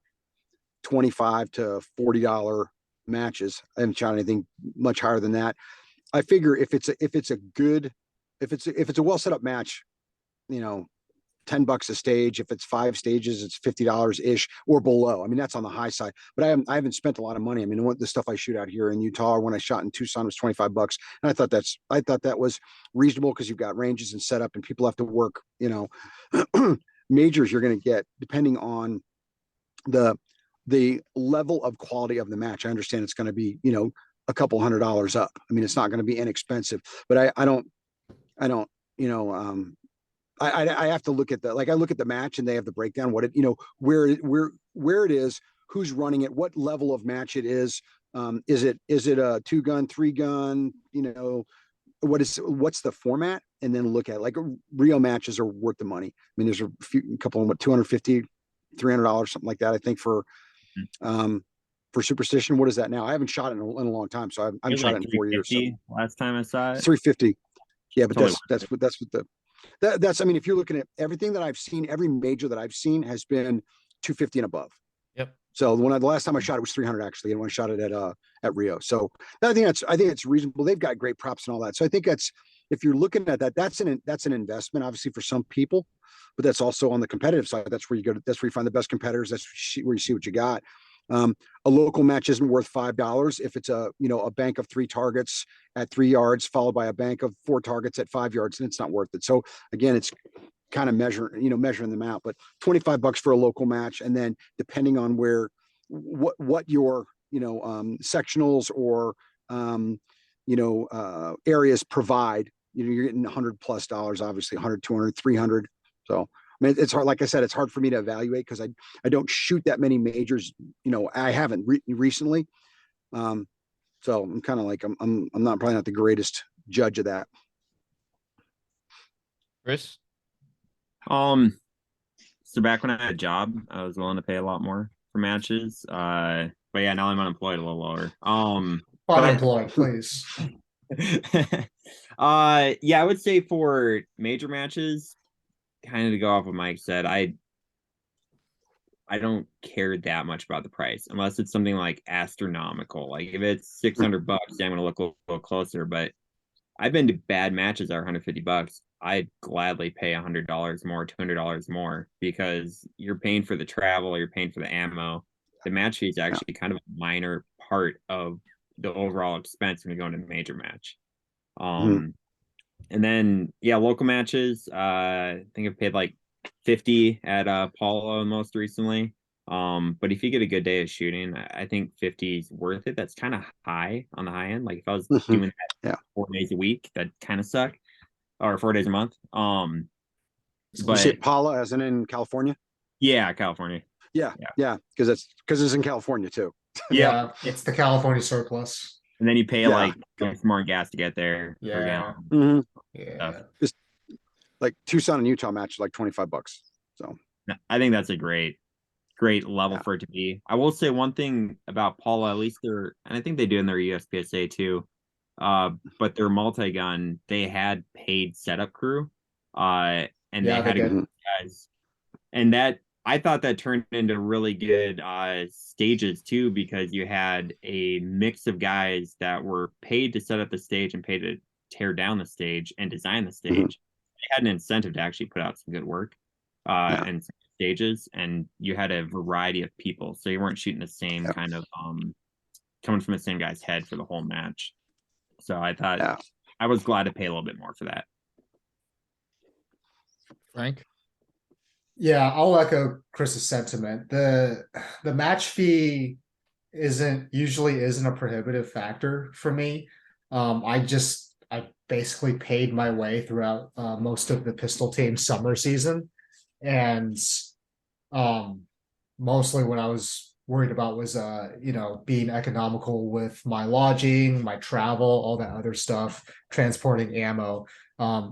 $25 to $40 matches. I haven't shot anything much higher than that. I figure if it's a well set up match, $10 a stage. If it's 5 stages, it's $50 ish or below. I mean, that's on the high side, but I haven't spent a lot of money. I mean, the stuff I shoot out here in Utah, or when I shot in Tucson, was $25, and I thought that was reasonable because you've got ranges and setup, and people have to work. Majors you're going to get depending on the level of quality of the match. I understand it's going to be a couple $100 up. I mean, it's not going to be inexpensive, but I have to look at I look at the match and they have the breakdown, where it is, who's running it, what level of match it is. Is it a 2-gun, 3-gun, what's the format? And then look at Rio matches are worth the money. I mean, there's a couple of $250, $300, something like that. I think for Superstition. What is that now? I haven't shot it in a long time, so I haven't shot it in 4 years. So. Last time I saw it, 350. Yeah, but that's I mean, if you're looking at everything that I've seen, every major that I've seen has been 250 and above. Yep. So the last time I shot it was 300 actually, and when I shot it at Rio. So I think it's reasonable. They've got great props and all that. So I think if you're looking at that, that's an investment, obviously, for some people, but that's also on the competitive side. That's where you find the best competitors. That's where you see what you got. A local match isn't worth $5 if it's a bank of 3 targets at 3 yards followed by a bank of 4 targets at 5 yards, and it's not worth it. So again, it's kind of measuring them out. But $25 for a local match, and then depending on what your sectionals or areas provide, you're getting $100+ obviously, 100, 200, 300. So I mean, it's hard. Like I said, it's hard for me to evaluate because I don't shoot that many majors. I haven't recently. So I'm kind of I'm probably not the greatest judge of that. Chris? So back when I had a job, I was willing to pay a lot more for matches. But yeah, now I'm unemployed, a little lower. Unemployed, please. Yeah, I would say for major matches, kind of to go off what Mike said, I don't care that much about the price unless it's something like astronomical. Like if it's $600, I'm gonna look a little closer. But I've been to bad matches that are $150. I'd gladly pay $100 more, $200 more, because you're paying for the travel, you're paying for the ammo. The match fee is actually kind of a minor part of the overall expense when you go into a major match. And then local matches. I think I've paid like $50 at Paulo most recently. But if you get a good day of shooting, I think $50 is worth it. That's kind of high on the high end. Like if I was doing that 4 days a week, that kind of suck. Or 4 days a month. But you say Paula as in California? Yeah, California. Yeah, because it's in California too. Yeah, it's the California surplus. And then you pay Yeah. like more gas to get there per Yeah. gallon. Mhm. Yeah. Like Tucson and Utah match is like $25. So I think that's a great level for it to be. I will say one thing about Paula, at least they're, and I think they do in their USPSA too. But their multi-gun, they had paid setup crew. And Yeah, they had they did. guys. And that I thought that turned into really good stages too, because you had a mix of guys that were paid to set up the stage and paid to tear down the stage and design the stage. They had an incentive to actually put out some good work and stages, and you had a variety of people, so you weren't shooting the same kind of coming from the same guy's head for the whole match. So I thought I was glad to pay a little bit more for that. Frank? Yeah, I'll echo Chris's sentiment. The match fee usually isn't a prohibitive factor for me. I basically paid my way throughout most of the pistol team summer season, and mostly what I was worried about was being economical with my lodging, my travel, all that other stuff, transporting ammo.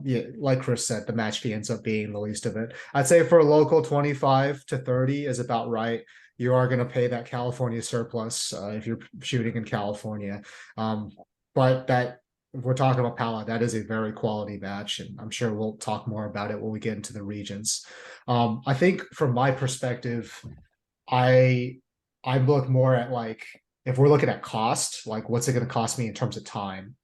Yeah, like Chris said, the match fee ends up being the least of it. I'd say for a local 25 to 30 is about right. You are going to pay that California surplus if you're shooting in California. But that if we're talking about Pala, that is a very quality match, and I'm sure we'll talk more about it when we get into the regions. I think from my perspective, I I look more at like if we're looking at cost, like what's it going to cost me in terms of time?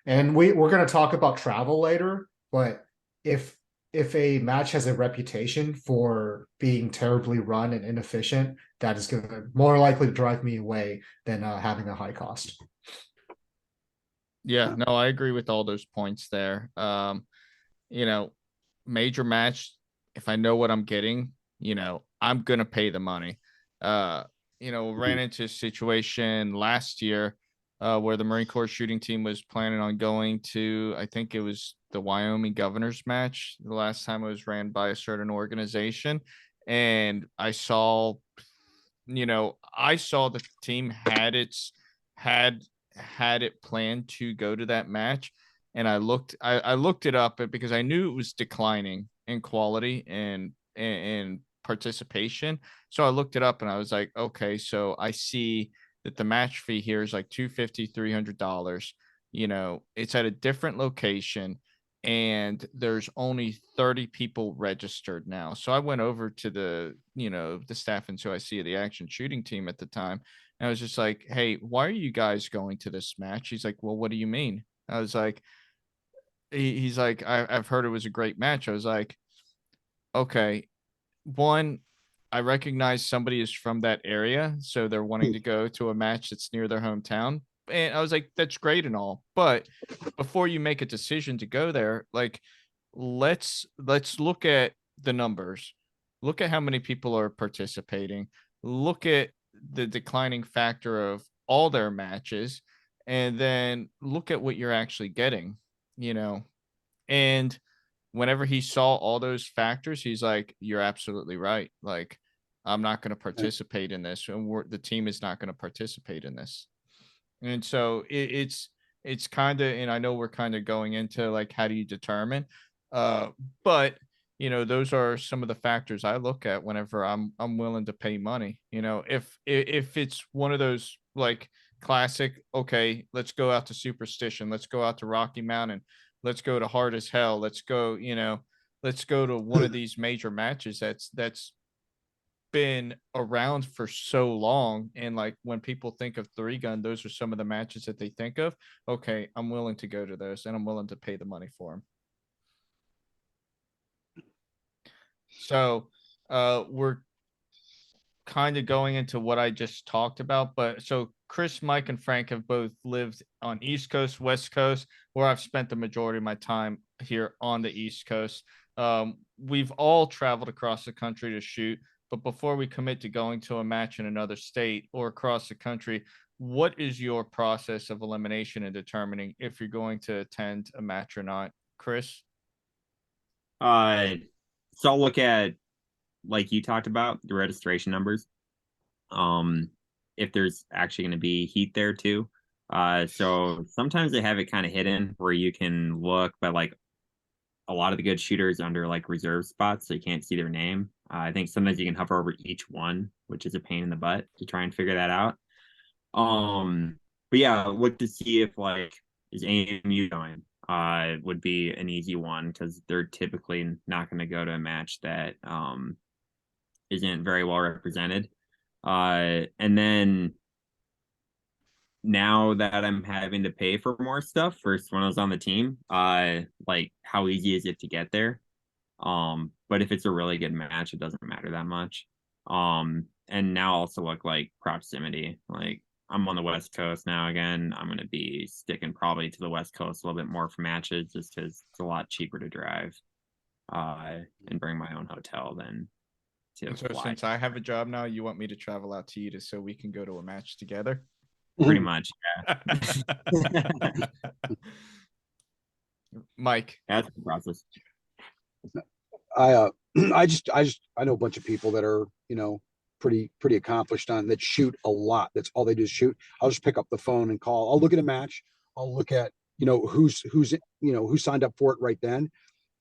And we're going to talk about travel later, but if a match has a reputation for being terribly run and inefficient, that is going to more likely to drive me away than having a high cost. Yeah, no, I agree with all those points there. You know, major match, if I know what I'm getting, I'm gonna pay the money. Ran into a situation last year where the Marine Corps shooting team was planning on going to, I think it was the Wyoming governor's match the last time it was ran by a certain organization. And I saw the team had it planned to go to that match, and I looked it up because I knew it was declining in quality and participation. So I looked it up and I was like, okay, so I see that the match fee here is like $250, $300. It's at a different location and there's only 30 people registered now. So I went over to the staff and so I see the action shooting team at the time. And I was just like, hey, why are you guys going to this match? He's like, well, what do you mean? I was like, he's like, I've heard it was a great match. I was like, okay, one, I recognize somebody is from that area, so they're wanting to go to a match that's near their hometown. And I was like, that's great and all, but before you make a decision to go there, like let's look at the numbers. Look at how many people are participating. Look at the declining factor of all their matches, and then look at what you're actually getting, you know. And whenever he saw all those factors, he's like, "You're absolutely right. Like, I'm not going to participate in this, and the team is not going to participate in this." And so it's kind of, and I know we're kind of going into like how do you determine, but those are some of the factors I look at whenever I'm willing to pay money. If it's one of those like classic, okay, let's go out to Superstition, let's go out to Rocky Mountain, let's go to Hard as Hell, let's go to one of these major matches that's been around for so long, and like when people think of three gun, those are some of the matches that they think of. Okay, I'm willing to go to those and I'm willing to pay the money for them. So we're kind of going into what I just talked about, but so Chris, Mike, and Frank have both lived on East Coast, West Coast, where I've spent the majority of my time here on the East Coast. We've all traveled across the country to shoot, but before we commit to going to a match in another state or across the country, what is your process of elimination and determining if you're going to attend a match or not, Chris? So I'll look at, like you talked about, the registration numbers. If there's actually going to be heat there too. So sometimes they have it kind of hidden where you can look, but like a lot of the good shooters under like reserve spots, so you can't see their name. I think sometimes you can hover over each one, which is a pain in the butt to try and figure that out. But yeah, look to see if like is AMU going. Would be an easy one because they're typically not going to go to a match that isn't very well represented. And then now that I'm having to pay for more stuff first when I was on the team, like how easy is it to get there? But if it's a really good match, it doesn't matter that much. And now also look like proximity. Like I'm on the West Coast now again. I'm gonna be sticking probably to the West Coast a little bit more for matches just because it's a lot cheaper to drive and bring my own hotel than to And so fly. since I have a job now, you want me to travel out to you so we can go to a match together? Pretty much, yeah. Mike. That's the process. I I know a bunch of people that are, you know, pretty accomplished on that shoot a lot. That's all they do is shoot. I'll just pick up the phone and call. I'll look at a match. I'll look at, you know, who's who signed up for it right then.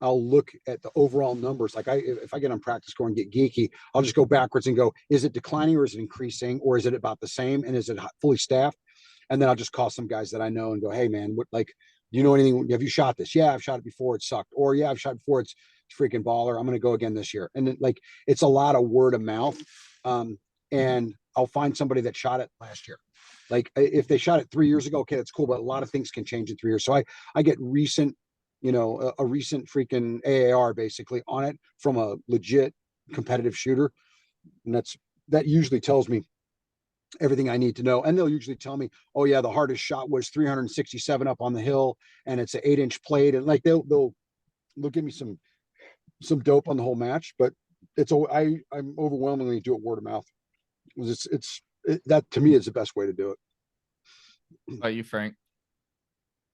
I'll look at the overall numbers. Like if I get on practice score and get geeky, I'll just go backwards and go, is it declining or is it increasing or is it about the same? And is it fully staffed? And then I'll just call some guys that I know and go, hey man, what, like, do you know anything? Have you shot this? Yeah, I've shot it before. It sucked. Or yeah, I've shot it before. It's freaking baller. I'm going to go again this year. And then, like, it's a lot of word of mouth. And I'll find somebody that shot it last year. Like if they shot it 3 years ago, okay, that's cool. But a lot of things can change in 3 years. So I get recent, you know, a recent freaking AAR basically on it from a legit competitive shooter. And that usually tells me everything I need to know. And they'll usually tell me, oh yeah, the hardest shot was 367 up on the hill and it's an 8-inch plate. And like they'll give me some dope on the whole match, but I'm overwhelmingly do it word of mouth. That to me is the best way to do it. How about you, Frank?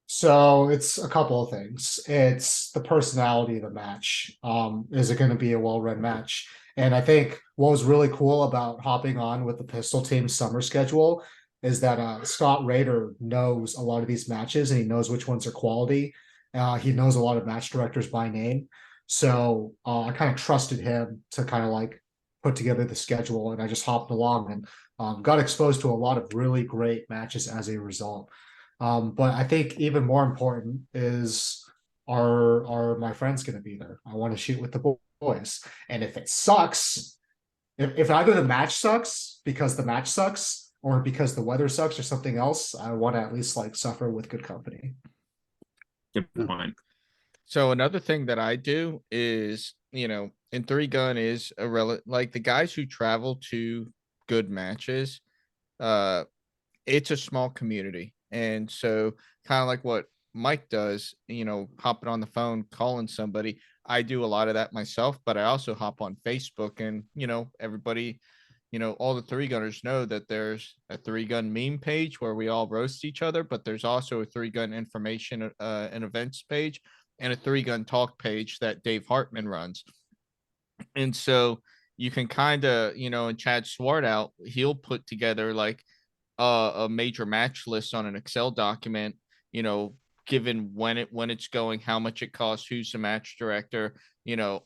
So it's a couple of things. It's the personality of the match. Is it going to be a well-run match? And I think what was really cool about hopping on with the Pistol Team summer schedule is that Scott Rader knows a lot of these matches and he knows which ones are quality. He knows a lot of match directors by name. So I kind of trusted him to kind of like put together the schedule, and I just hopped along and got exposed to a lot of really great matches as a result. But I think even more important is are my friends going to be there? I want to shoot with the boys. And if it sucks, if either the match sucks because the match sucks or because the weather sucks or something else, I want to at least like suffer with good company. Good point. So another thing that I do is, in 3-gun is like the guys who travel to good matches, it's a small community. And so kind of like what Mike does, hopping on the phone, calling somebody. I do a lot of that myself, but I also hop on Facebook and, everybody, all the 3-gunners know that there's a 3-gun meme page where we all roast each other, but there's also a 3-gun information and events page and a 3-gun talk page that Dave Hartman runs. And so you can kind of, and Chad Swartout, he'll put together like a major match list on an Excel document, given when it's going, how much it costs, who's the match director,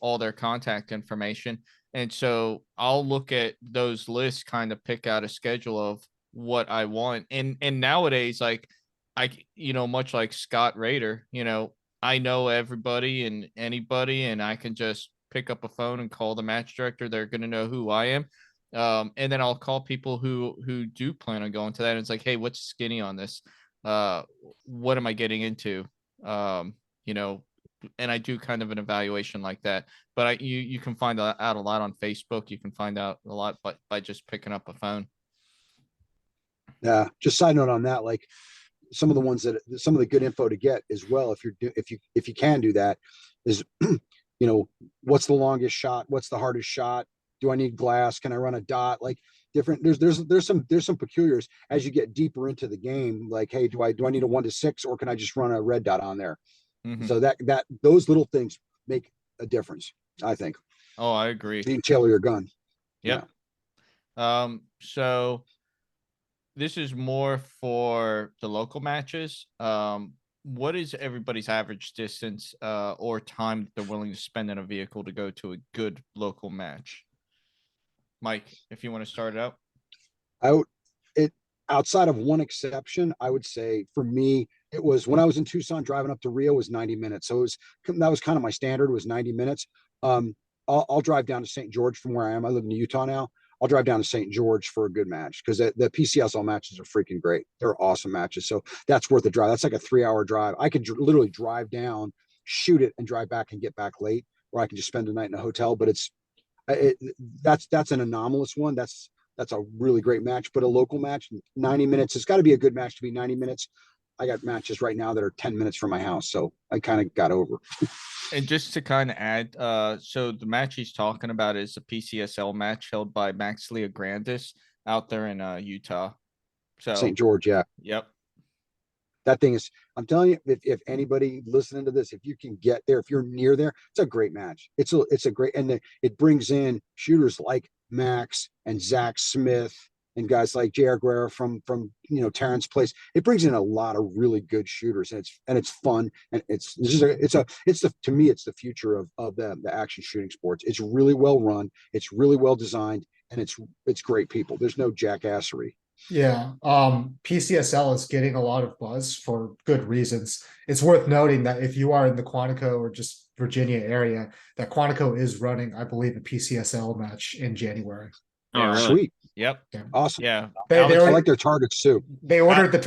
all their contact information. And so I'll look at those lists, kind of pick out a schedule of what I want. And nowadays, like much like Scott Rader, I know everybody and anybody, and I can just pick up a phone and call the match director. They're going to know who I am. And then I'll call people who do plan on going to that. And it's like, hey, what's skinny on this? What am I getting into? And I do kind of an evaluation like that. But you can find out a lot on Facebook. You can find out a lot by just picking up a phone. Yeah, just side note on that, like some of the good info to get as well, if you can do that, is what's the longest shot, what's the hardest shot, do I need glass, can I run a dot, like different, there's some peculiars as you get deeper into the game, like, hey, do I need a 1-6 or can I just run a red dot on there? Mm-hmm. So that those little things make a difference, I think. Oh, I agree. You tailor your gun. Yep. Yeah. So this is more for the local matches. What is everybody's average distance or time that they're willing to spend in a vehicle to go to a good local match? Mike, if you want to start it out. I would it outside of one exception, I would say for me, it was when I was in Tucson driving up to Rio was 90 minutes. So that was kind of my standard was 90 minutes. I'll drive down to St. George from where I am. I live in Utah now. I'll drive down to St. George for a good match because the PCSL matches are freaking great. They're awesome matches. So that's worth the drive. That's like a 3-hour drive. I could literally drive down, shoot it, and drive back and get back late, or I can just spend a night in a hotel. But it, that's an anomalous one. That's a really great match, but a local match, 90 minutes. It's got to be a good match to be 90 minutes. I got matches right now that are 10 minutes from my house, so I kind of got over. And just to kind of add, so the match he's talking about is a PCSL match held by Max Leograndis out there in Utah. So St. George, yeah. Yep. That thing is, I'm telling you, if anybody listening to this, if you can get there, if you're near there, it's a great match. It's a great, and it brings in shooters like Max and Zach Smith and guys like J.R. Guerra from Terrence Place. It brings in a lot of really good shooters, and it's fun, and it's to me it's the future of the action shooting sports. It's really well run, it's really well designed, and it's great people. There's no jackassery. Yeah, PCSL is getting a lot of buzz for good reasons. It's worth noting that if you are in the Quantico or just Virginia area, that Quantico is running, I believe, a PCSL match in January. Oh, really? Sweet. Yep. Awesome. Yeah. They I already, like their targets too. they ordered the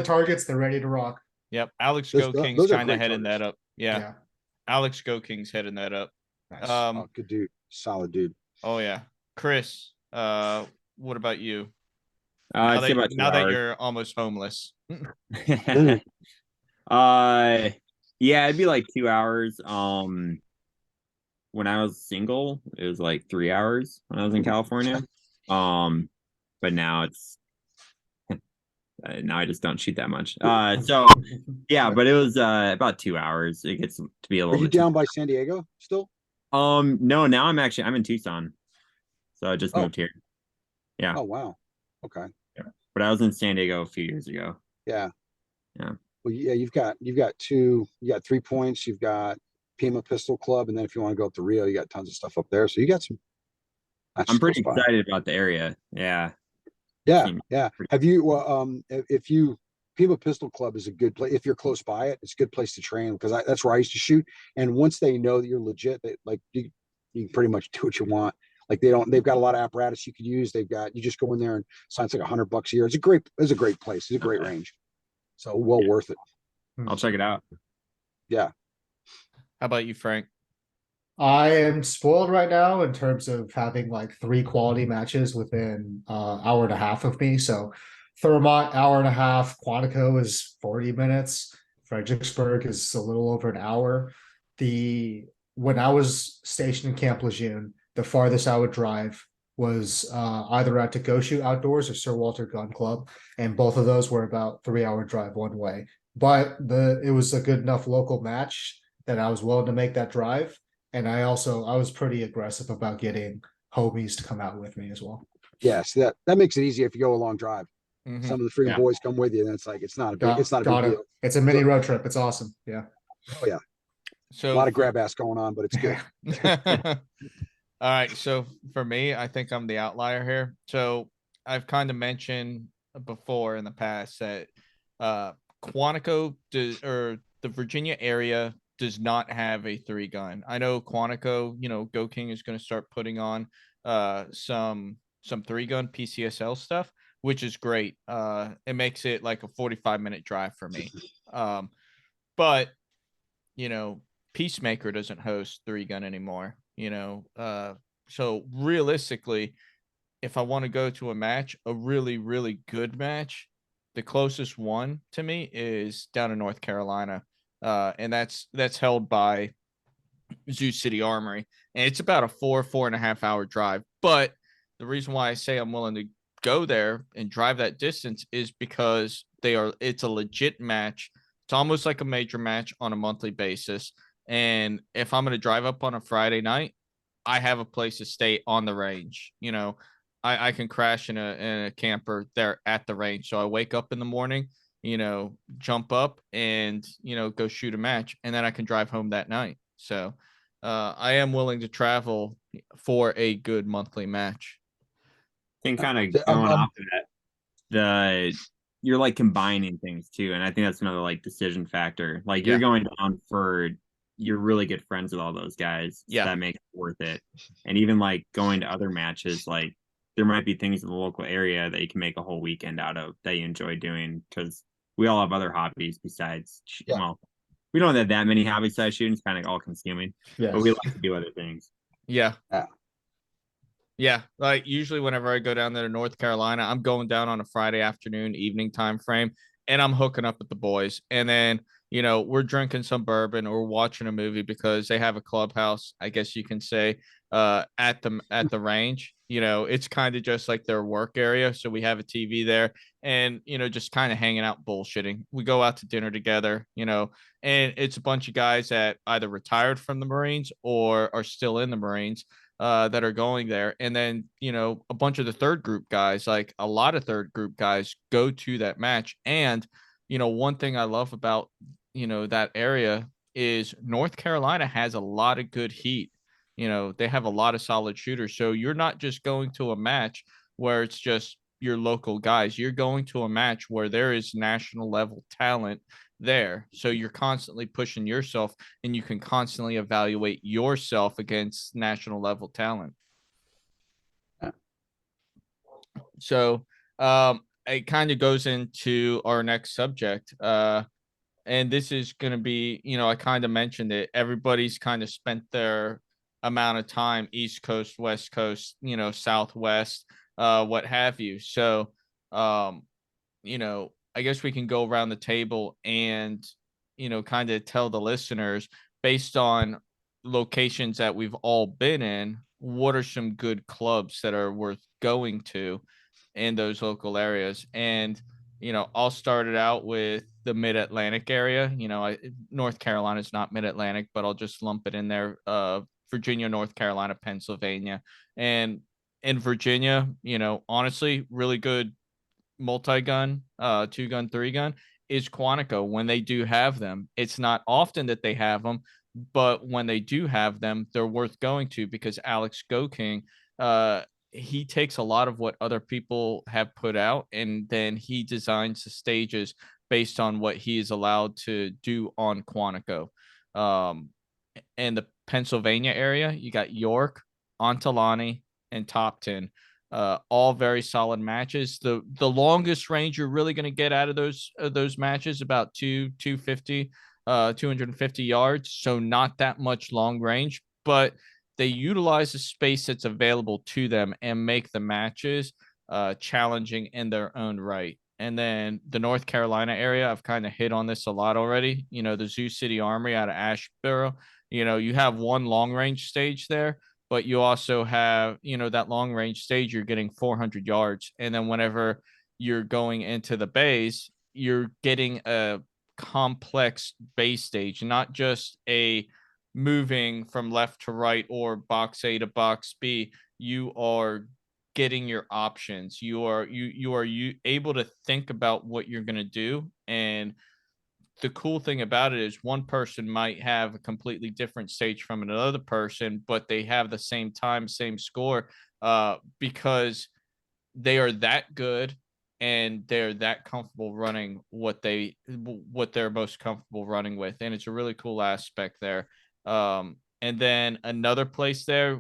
targets. They're ready to rock. Yep. Alex Those Goking's are kind of great heading that targets. up. Yeah. Alex Goking's heading that up. Nice. Oh, good dude. Solid dude. Oh yeah. Chris, what about you? I'd say about 2 now that hours. you're almost homeless. Yeah, it'd be like 2 hours. When I was single, it was like 3 hours when I was in California. But now it's now I just don't shoot that much. So yeah, but it was about 2 hours. It gets to be a Are little you bit down by San Diego still? No, now I'm in Tucson. So I just Oh. moved here. Yeah. Oh wow. Okay. But I was in San Diego a few years ago. Yeah. Yeah. Well, yeah, you got 3 points, you've got Pima Pistol Club, and then if you want to go up to Rio, you got tons of stuff up there. So you got some. I'm pretty excited about the area. Yeah. Yeah, yeah. Have you if you Pima Pistol Club is a good place if you're close by it. It's a good place to train because that's where I used to shoot. And once they know that you're legit, you can pretty much do what you want. Like they've got a lot of apparatus you could use. You just go in there and sign like $100 a year. It's a great place. It's a great range. So worth it. I'll check it out. Yeah. How about you, Frank? I am spoiled right now in terms of having like 3 quality matches within hour and a half of me. So Thermont, hour and a half, Quantico is 40 minutes, Fredericksburg is a little over an hour. When I was stationed in Camp Lejeune, the farthest I would drive was either at To Go Shoot Outdoors or Sir Walter Gun Club, and both of those were about 3-hour drive one way. But it was a good enough local match that I was willing to make that drive. And I was pretty aggressive about getting homies to come out with me as well. Yes, that makes it easy if you go a long drive. Mhm. Some of the freaking boys come with you, and it's like it's not a big deal. It's a mini road trip. It's awesome. Yeah. Oh yeah. So a lot of grab ass going on, but it's good. All right. So for me, I think I'm the outlier here. So I've kind of mentioned before in the past that Quantico or the Virginia area does not have a 3-gun. I know Quantico, Go King is going to start putting on some 3-gun PCSL stuff, which is great. It makes it like a 45-minute drive for me. But Peacemaker doesn't host 3-gun anymore. So realistically, if I want to go to a match, a really, really good match, the closest one to me is down in North Carolina. And that's held by Zoo City Armory, and it's about a 4.5 hour drive. But the reason why I say I'm willing to go there and drive that distance is because it's a legit match. It's almost like a major match on a monthly basis. And if I'm going to drive up on a Friday night, I have a place to stay on the range. I can crash in a camper there at the range. So I wake up in the morning, jump up and, go shoot a match, and then I can drive home that night. So I am willing to travel for a good monthly match. And kind of going off of that, you're like combining things too, and I think that's another like decision factor. Like you're going down for you're really good friends with all those guys. So that makes it worth it. And even like going to other matches, like there might be things in the local area that you can make a whole weekend out of that you enjoy doing, because we all have other hobbies besides well, we don't have that many hobbies besides shooting. It's kind of all consuming. But we like to do other things. Yeah, like usually whenever I go down there to North Carolina, I'm going down on a Friday afternoon, evening time frame, and I'm hooking up with the boys. And then, we're drinking some bourbon or watching a movie because they have a clubhouse, I guess you can say, at the range. It's kind of just like their work area. So we have a TV there and, just kind of hanging out bullshitting. We go out to dinner together, and it's a bunch of guys that either retired from the Marines or are still in the Marines that are going there. And then, a bunch of the third group guys, like a lot of third group guys go to that match. And, one thing I love about, that area is North Carolina has a lot of good heat. They have a lot of solid shooters. So you're not just going to a match where it's just your local guys. You're going to a match where there is national level talent there. So you're constantly pushing yourself and you can constantly evaluate yourself against national level talent. So it kind of goes into our next subject. And this is going to be, I kind of mentioned it. Everybody's kind of spent their amount of time, East Coast, West Coast, Southwest, what have you. So, I guess we can go around the table and, kind of tell the listeners based on locations that we've all been in, what are some good clubs that are worth going to in those local areas. And, I'll start it out with the mid-Atlantic area. North Carolina is not mid-Atlantic, but I'll just lump it in there. Virginia, North Carolina, Pennsylvania. And in Virginia, honestly, really good multi-gun, 2-gun, 3-gun is Quantico when they do have them. It's not often that they have them, but when they do have them, they're worth going to because Alex Goking, he takes a lot of what other people have put out and then he designs the stages based on what he is allowed to do on Quantico. In the Pennsylvania area, you got York, Ontalani, and Topton. All very solid matches. The longest range you're really going to get out of those matches about 250 250 yards, so not that much long range, but they utilize the space that's available to them and make the matches challenging in their own right. And then the North Carolina area, I've kind of hit on this a lot already. The Zoo City Armory out of Asheboro. You have one long range stage there, but you also have, that long range stage, you're getting 400 yards. And then whenever you're going into the bays, you're getting a complex base stage, not just a moving from left to right or box A to box B. You are getting your options. You are able to think about what you're going to do. And the cool thing about it is one person might have a completely different stage from another person, but they have the same time, same score, because they are that good and they're that comfortable running what they're most comfortable running with. And it's a really cool aspect there. And then another place there,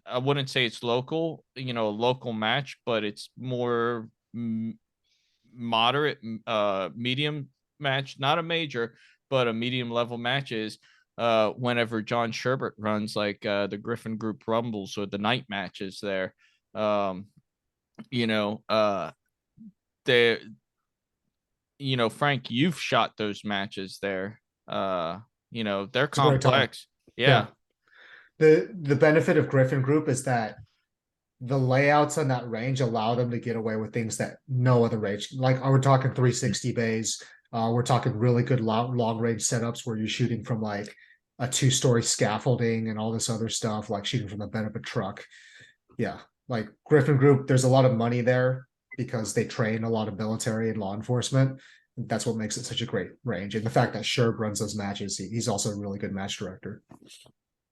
I wouldn't say it's local, a local match, but it's more moderate, medium match, not a major, but a medium level match is whenever John Sherbert runs like the Griffin Group Rumbles or the night matches there. They Frank, you've shot those matches there. They're complex. Yeah. The benefit of Griffin Group is that the layouts on that range allow them to get away with things that no other range, like we're talking 360 bays. We're talking really good long range setups where you're shooting from like a 2-story scaffolding and all this other stuff, like shooting from the bed of a truck. Yeah. like Griffin Group, there's a lot of money there because they train a lot of military and law enforcement. That's what makes it such a great range. And the fact that Sherb runs those matches, he's also a really good match director.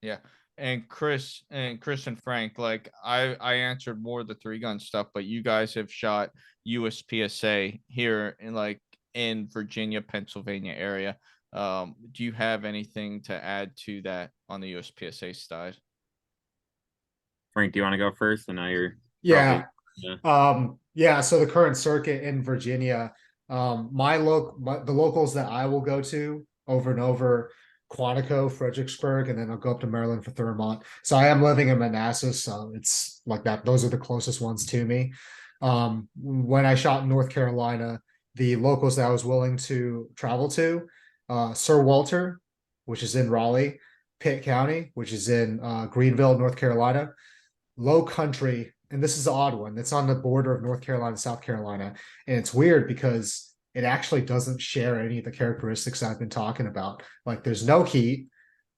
Yeah. And Chris and Frank, like I answered more of the 3-gun stuff, but you guys have shot USPSA here in Virginia, Pennsylvania area. Do you have anything to add to that on the USPSA side? Frank, do you want to go first? And now you're Yeah. probably, Yeah. So the current circuit in Virginia, the locals that I will go to over and over, Quantico, Fredericksburg, and then I'll go up to Maryland for Thurmont. So I am living in Manassas, so it's like that. Those are the closest ones to me. When I shot in North Carolina, the locals that I was willing to travel to, Sir Walter, which is in Raleigh, Pitt County, which is in Greenville, North Carolina, Low Country, and this is the odd one. It's on the border of North Carolina, South Carolina, and it's weird because it actually doesn't share any of the characteristics I've been talking about. Like there's no heat,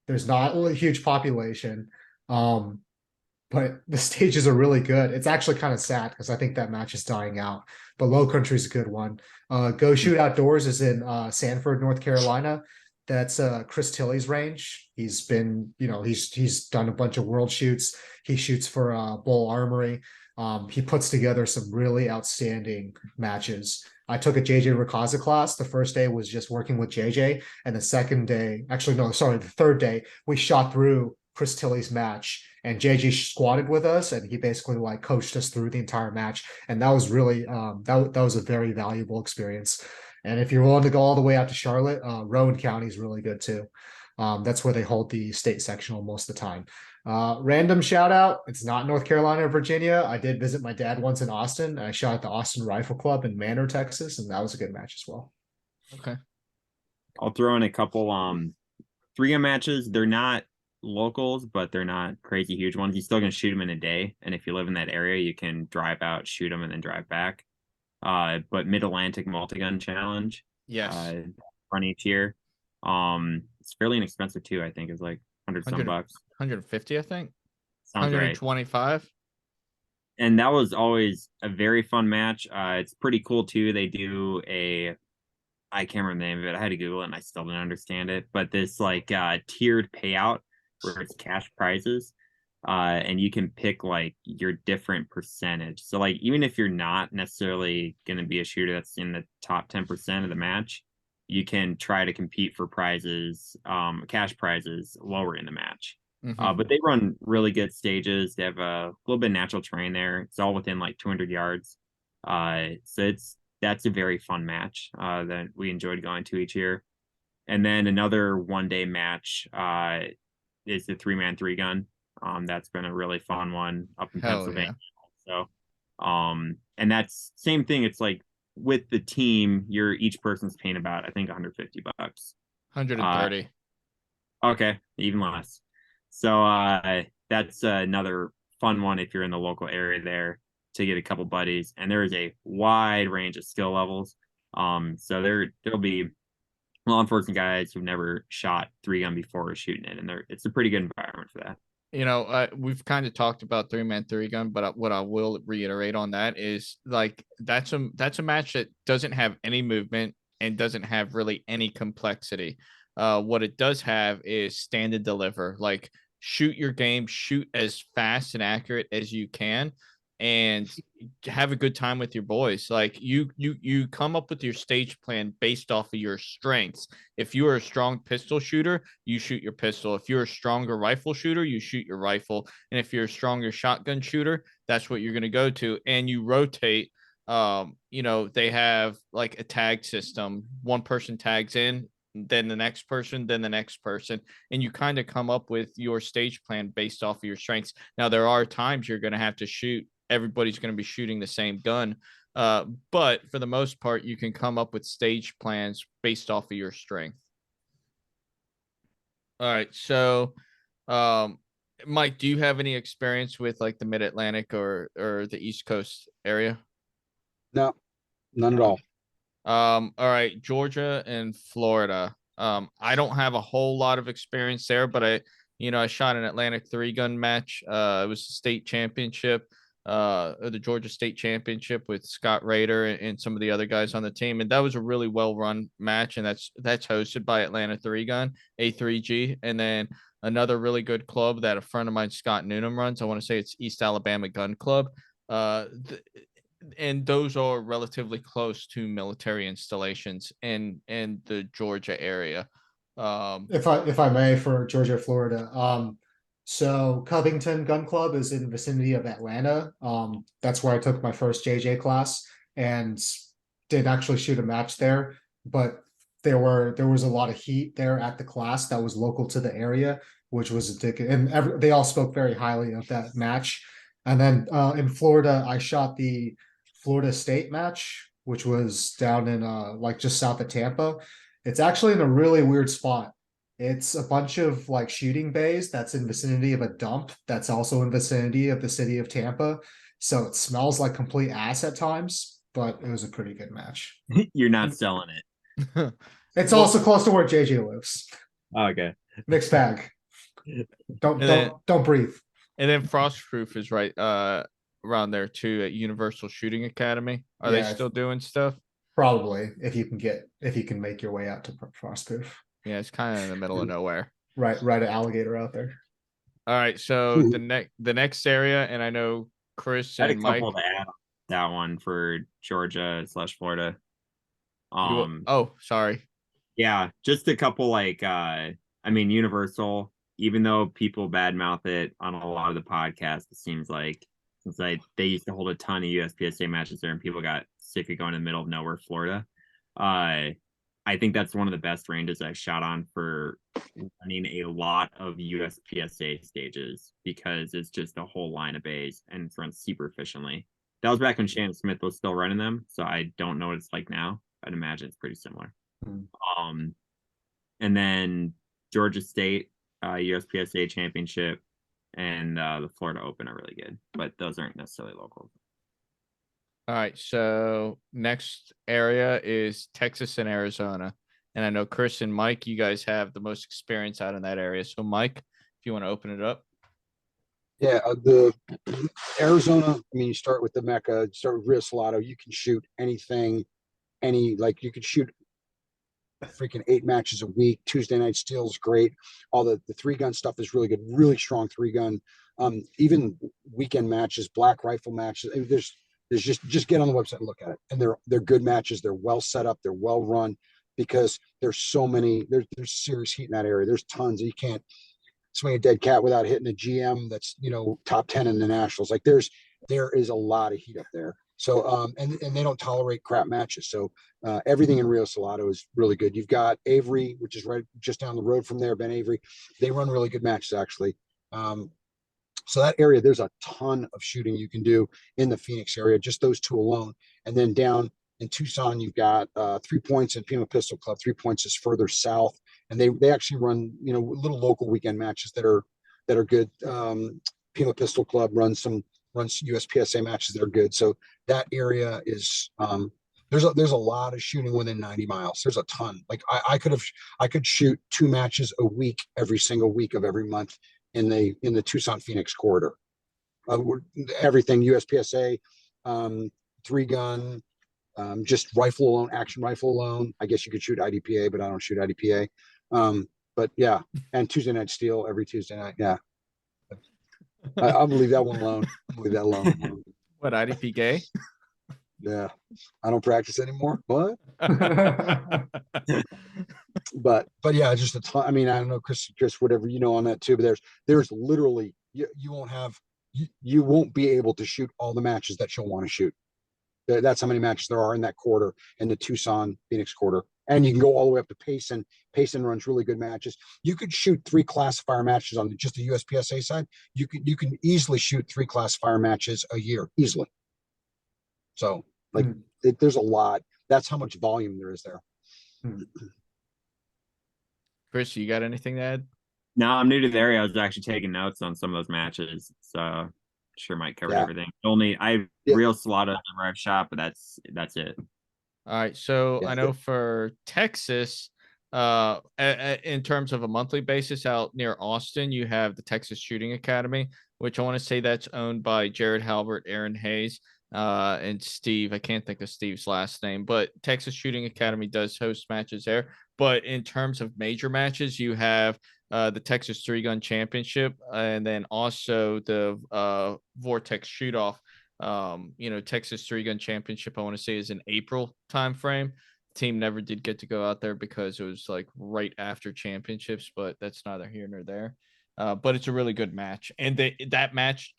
there's not a huge population, but the stages are really good. It's actually kind of sad because I think that match is dying out. But Low Country is a good one. Go Shoot Outdoors is in Sanford, North Carolina. That's Chris Tilley's range. He's been, he's done a bunch of world shoots. He shoots for Bull Armory. He puts together some really outstanding matches. I took a JJ Rakaza class. The first day was just working with JJ, and the second day, actually no, sorry, the third day, we shot through Chris Tilley's match, and JJ squatted with us, and he basically like coached us through the entire match, and that was really that was a very valuable experience. And if you're willing to go all the way out to Charlotte, Rowan County is really good too. That's where they hold the state sectional most of the time. Random shout out. It's not North Carolina or Virginia. I did visit my dad once in Austin. I shot at the Austin Rifle Club in Manor, Texas, and that was a good match as well. Okay. I'll throw in a couple 3-gun matches. They're not locals, but they're not crazy huge ones. You're still gonna shoot them in a day, and if you live in that area, you can drive out, shoot them, and then drive back. But Mid-Atlantic Multi-Gun Challenge, Yes. run each year. It's fairly inexpensive too. I think it's like 100 some bucks. 150, I think. Sounds right. 125. And that was always a very fun match. It's pretty cool too. They do I can't remember the name of it. I had to Google it and I still didn't understand it. But this like tiered payout where it's cash prizes. And you can pick like your different percentage. So like even if you're not necessarily going to be a shooter that's in the top 10% of the match, you can try to compete for prizes, cash prizes lower in the match. But they run really good stages. They have a little bit of natural terrain there. It's all within like 200 yards. So that's a very fun match that we enjoyed going to each year. And then another one-day match is the 3-man 3-gun. That's been a really fun one up in Pennsylvania. Yeah. So, and that's same thing. It's like with the team, each person's paying about, I think, $150. 130. Okay, even less. So that's another fun one if you're in the local area there to get a couple buddies. And there is a wide range of skill levels. So there'll be law enforcement guys who've never shot 3-gun before shooting it, and it's a pretty good environment for that. We've kind of talked about 3-man 3-gun, but what I will reiterate on that is like that's a match that doesn't have any movement and doesn't have really any complexity. What it does have is stand and deliver. Like shoot your game, shoot as fast and accurate as you can, and have a good time with your boys. Like you come up with your stage plan based off of your strengths. If you are a strong pistol shooter, you shoot your pistol. If you're a stronger rifle shooter, you shoot your rifle. And if you're a stronger shotgun shooter, that's what you're going to go to. And you rotate. They have like a tag system. One person tags in, then the next person, then the next person, and you kind of come up with your stage plan based off of your strengths. Now, there are times you're going to have to shoot. Everybody's going to be shooting the same gun. But for the most part, you can come up with stage plans based off of your strength. All right. So, Mike, do you have any experience with like the Mid-Atlantic or the East Coast area? No, none at all. All right. Georgia and Florida. I don't have a whole lot of experience there, but I shot an Atlantic 3-gun match. It was a state championship. the Georgia State Championship with Scott Rader and some of the other guys on the team, and that was a really well run match, and that's hosted by Atlanta Three Gun A3G, and then another really good club that a friend of mine, Scott Noonan, runs. I want to say it's East Alabama Gun Club. And those are relatively close to military installations in the Georgia area. If I may, for Georgia, Florida. So Covington Gun Club is in the vicinity of Atlanta. That's where I took my first JJ class and did actually shoot a match there. But there was a lot of heat there at the class that was local to the area, which was and they all spoke very highly of that match. And then in Florida, I shot the Florida State match, which was down in like just south of Tampa. It's actually in a really weird spot. It's a bunch of like shooting bays that's in vicinity of a dump that's also in vicinity of the city of Tampa. So it smells like complete ass at times, but it was a pretty good match. You're not selling it. It's also close to where JJ lives. Okay. Mixed bag. Don't breathe. And then Frostproof is right around there too at Universal Shooting Academy. Are they still doing stuff? Probably, if you can make your way out to Frostproof. Yeah, it's kind of in the middle of nowhere. Right at Alligator out there. All right, so the next area, and I know Chris and Mike. To add on that one for Georgia / Florida. Oh, sorry. Yeah, just a couple Universal. Even though people badmouth it on a lot of the podcasts, it seems like since they used to hold a ton of USPSA matches there, and people got sick of going in the middle of nowhere, Florida. I think that's one of the best ranges I've shot on for running a lot of USPSA stages because it's just a whole line of bays and it's run super efficiently. That was back when Shannon Smith was still running them, so I don't know what it's like now. I'd imagine it's pretty similar. And then Georgia State USPSA Championship and the Florida Open are really good, but those aren't necessarily local. All right, so next area is Texas and Arizona. And I know Chris and Mike, you guys have the most experience out in that area. So Mike, if you want to open it up. Yeah, the Arizona, you start with the Mecca, start with Rio Salado. You can shoot anything, you could shoot freaking 8 matches a week. Tuesday night steel is great. All the 3-gun stuff is really good, really strong 3-gun. Even weekend matches, black rifle matches. There's just get on the website and look at it. And they're good matches. They're well set up. They're well run because there's so many, there's serious heat in that area. There's tons. You can't swing a dead cat without hitting a GM that's, top 10 in the nationals. Like there is a lot of heat up there. So, and they don't tolerate crap matches. So everything in Rio Salado is really good. You've got Avery, which is right just down the road from there, Ben Avery. They run really good matches actually. So that area, there's a ton of shooting you can do in the Phoenix area, just those two alone. And then down in Tucson, you've got 3 Points and Pima Pistol Club. 3 Points is further south, and they actually run little local weekend matches that are good. Pima Pistol Club runs USPSA matches that are good. So that area is there's a lot of shooting within 90 miles. There's a ton. Like I could shoot 2 matches a week every single week of every month in the Tucson Phoenix corridor. Everything USPSA, 3-gun, just rifle alone, action rifle alone. I guess you could shoot IDPA, but I don't shoot IDPA. But yeah, and Tuesday night steel every Tuesday night. Yeah, I'll leave that one alone. What, IDP gay? Yeah, I don't practice anymore. What? but yeah, just a ton. I don't know, Chris, whatever on that too. But there's literally you won't be able to shoot all the matches that you'll want to shoot. That's how many matches there are in that quarter, in the Tucson Phoenix quarter. And you can go all the way up to Payson. Payson runs really good matches. You could shoot 3 classifier matches on just the USPSA side. You can easily shoot 3 classifier matches a year easily. So there's a lot. That's how much volume there is there. Chris, you got anything to add? No, I'm new to the area. I was actually taking notes on some of those matches. So sure Mike covered everything. Real Salado where I've shot, but that's it. All right. So I know for Texas, in terms of a monthly basis out near Austin, you have the Texas Shooting Academy. which I want to say that's owned by Jared Halbert, Aaron Hayes, and Steve. I can't think of Steve's last name, but Texas Shooting Academy does host matches there. But in terms of major matches, you have the Texas Three Gun Championship, and then also the Vortex Shoot Off. Texas Three Gun Championship, I want to say, is in April timeframe. Team never did get to go out there because it was like right after championships, but that's neither here nor there. But it's a really good match, and that match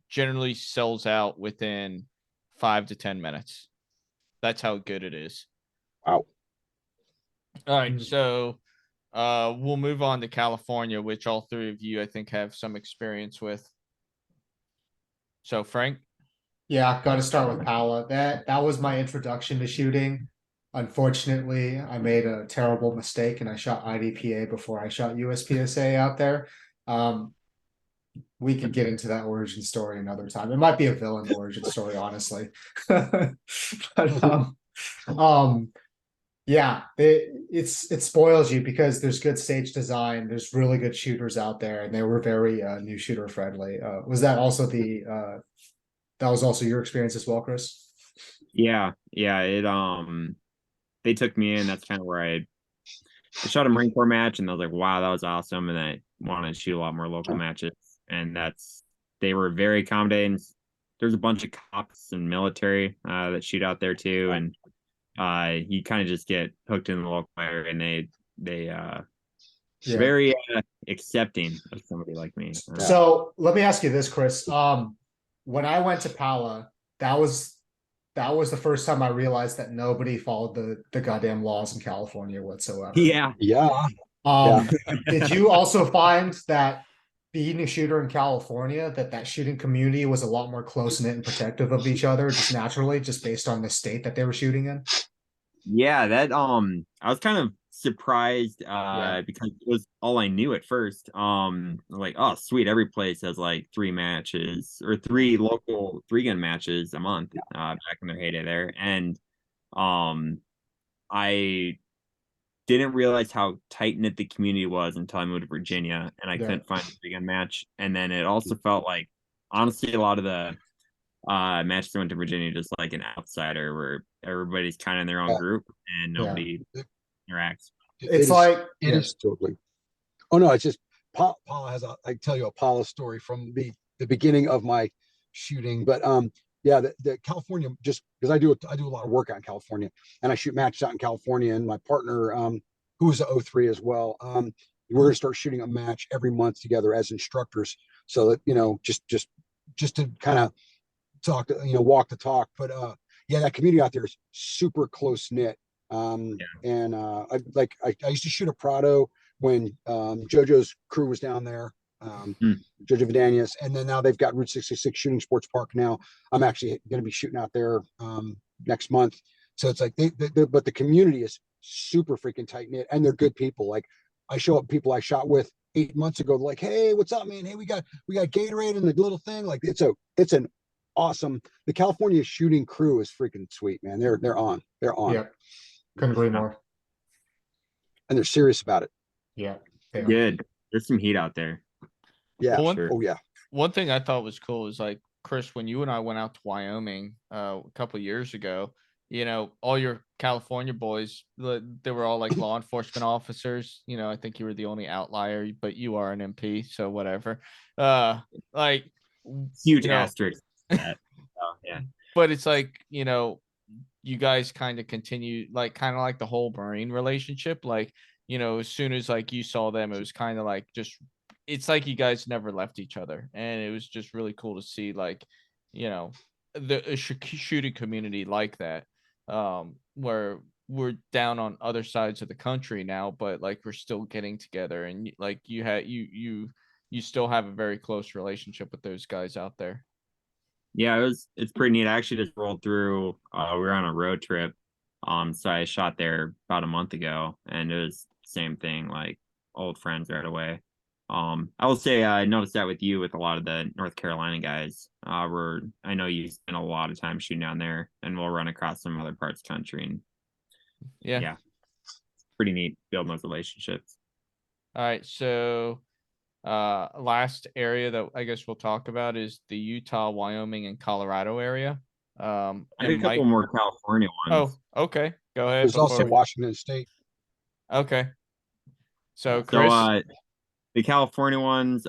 generally sells out within 5 to 10 minutes. That's how good it is. Wow. All right, so we'll move on to California, which all three of you I think have some experience with. So Frank. Yeah, got to start with Paula. That was my introduction to shooting. Unfortunately, I made a terrible mistake and I shot IDPA before I shot USPSA out there. We could get into that origin story another time. It might be a villain origin story, honestly. But yeah, it spoils you because there's good stage design. There's really good shooters out there, and they were very new shooter friendly. Was that also that was also your experience as well, Chris? Yeah. It they took me in. That's kind of where I shot a Marine Corps match, and I was like, wow, that was awesome. And I wanted to shoot a lot more local matches. And they were very accommodating. There's a bunch of cops and military that shoot out there too. And you kind of just get hooked in the local area, and they very accepting of somebody like me. So let me ask you this, Chris. When I went to Pala, that was the first time I realized that nobody followed the goddamn laws in California whatsoever. Yeah. Did you also find that being a shooter in California, that shooting community was a lot more close-knit and protective of each other just naturally, just based on the state that they were shooting in? Yeah, that I was kind of surprised because it was all I knew at first. Like, oh sweet, every place has like 3 matches or 3 local 3-gun matches a month back in their heyday there. And I didn't realize how tight knit the community was until I moved to Virginia and I couldn't find a 3-gun match. And then it also felt like, honestly, a lot of the matches I went to Virginia just like an outsider where everybody's kind of in their own group and nobody interacts. It is totally. Oh no, it's just Paula has I tell you a Paula story from the beginning of my shooting, but the California, just because I do a lot of work out in California and I shoot matches out in California, and my partner who's a 03 as well, we're gonna start shooting a match every month together as instructors, so that just to kind of talk, walk the talk. But that community out there is super close knit. And I used to shoot a Prado when JoJo's crew was down there, JoJo Vidanius, and then now they've got Route 66 Shooting Sports Park. Now I'm actually going to be shooting out there next month. So it's like but the community is super freaking tight knit, and they're good people. Like, I show up people I shot with 8 months ago, like, hey, what's up, man? Hey, we got Gatorade and the little thing. Like, it's an awesome. The California shooting crew is freaking sweet, man. They're on. Yep. Couldn't agree more. And they're serious about it. Yeah. Good. There's some heat out there. Yeah. Well, one thing I thought was cool is, like, Chris, when you and I went out to Wyoming a couple of years ago, all your California boys, they were all like law enforcement officers. I think you were the only outlier, but you are an MP, so whatever. Like, huge asterisk. Yeah. But it's like, you guys kind of continue, like, kind of like the whole Marine relationship. Like, as soon as like you saw them, it was kind of like it's like you guys never left each other, and it was just really cool to see, like, the shooting community like that, where we're down on other sides of the country now, but like we're still getting together, and like you still have a very close relationship with those guys out there. Yeah, it's pretty neat. I actually just rolled through. We were on a road trip. So I shot there about a month ago, and it was the same thing, like old friends right away. I will say I noticed that with you, with a lot of the North Carolina guys. I know you spend a lot of time shooting down there, and we'll run across some other parts of the country, and yeah, it's pretty neat building those relationships. All right, so Last area that I guess we'll talk about is the Utah, Wyoming, and Colorado area. I had And a couple Mike. more California Oh, ones. okay. Go ahead There's before also we. Washington State. Okay. So So Chris. the California ones,